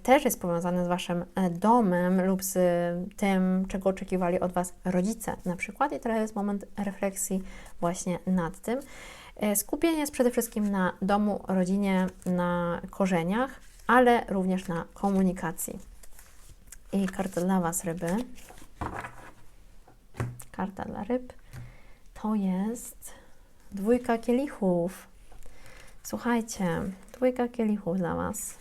też jest powiązane z Waszym domem lub z tym, czego oczekiwali od Was rodzice na przykład. I teraz jest moment refleksji właśnie nad tym. Skupienie jest przede wszystkim na domu, rodzinie, na korzeniach, ale również na komunikacji. I karta dla Was, ryby. Karta dla ryb to jest 2 kielichów. Słuchajcie, 2 kielichów dla Was.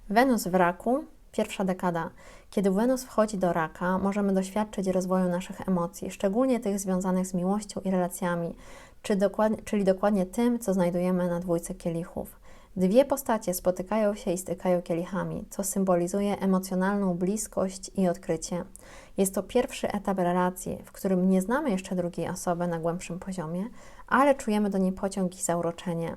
Wenus w raku, 1. dekada. Kiedy Wenus wchodzi do raka, możemy doświadczyć rozwoju naszych emocji, szczególnie tych związanych z miłością i relacjami, czyli dokładnie tym, co znajdujemy na 2 kielichów. 2 postacie spotykają się i stykają kielichami, co symbolizuje emocjonalną bliskość i odkrycie. Jest to pierwszy etap relacji, w którym nie znamy jeszcze drugiej osoby na głębszym poziomie, ale czujemy do niej pociąg i zauroczenie.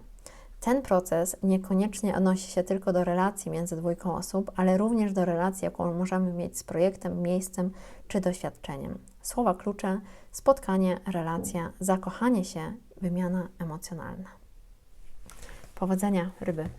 Ten proces niekoniecznie odnosi się tylko do relacji między 2 osób, ale również do relacji, jaką możemy mieć z projektem, miejscem czy doświadczeniem. Słowa klucze: spotkanie, relacja, zakochanie się, wymiana emocjonalna. Powodzenia, ryby!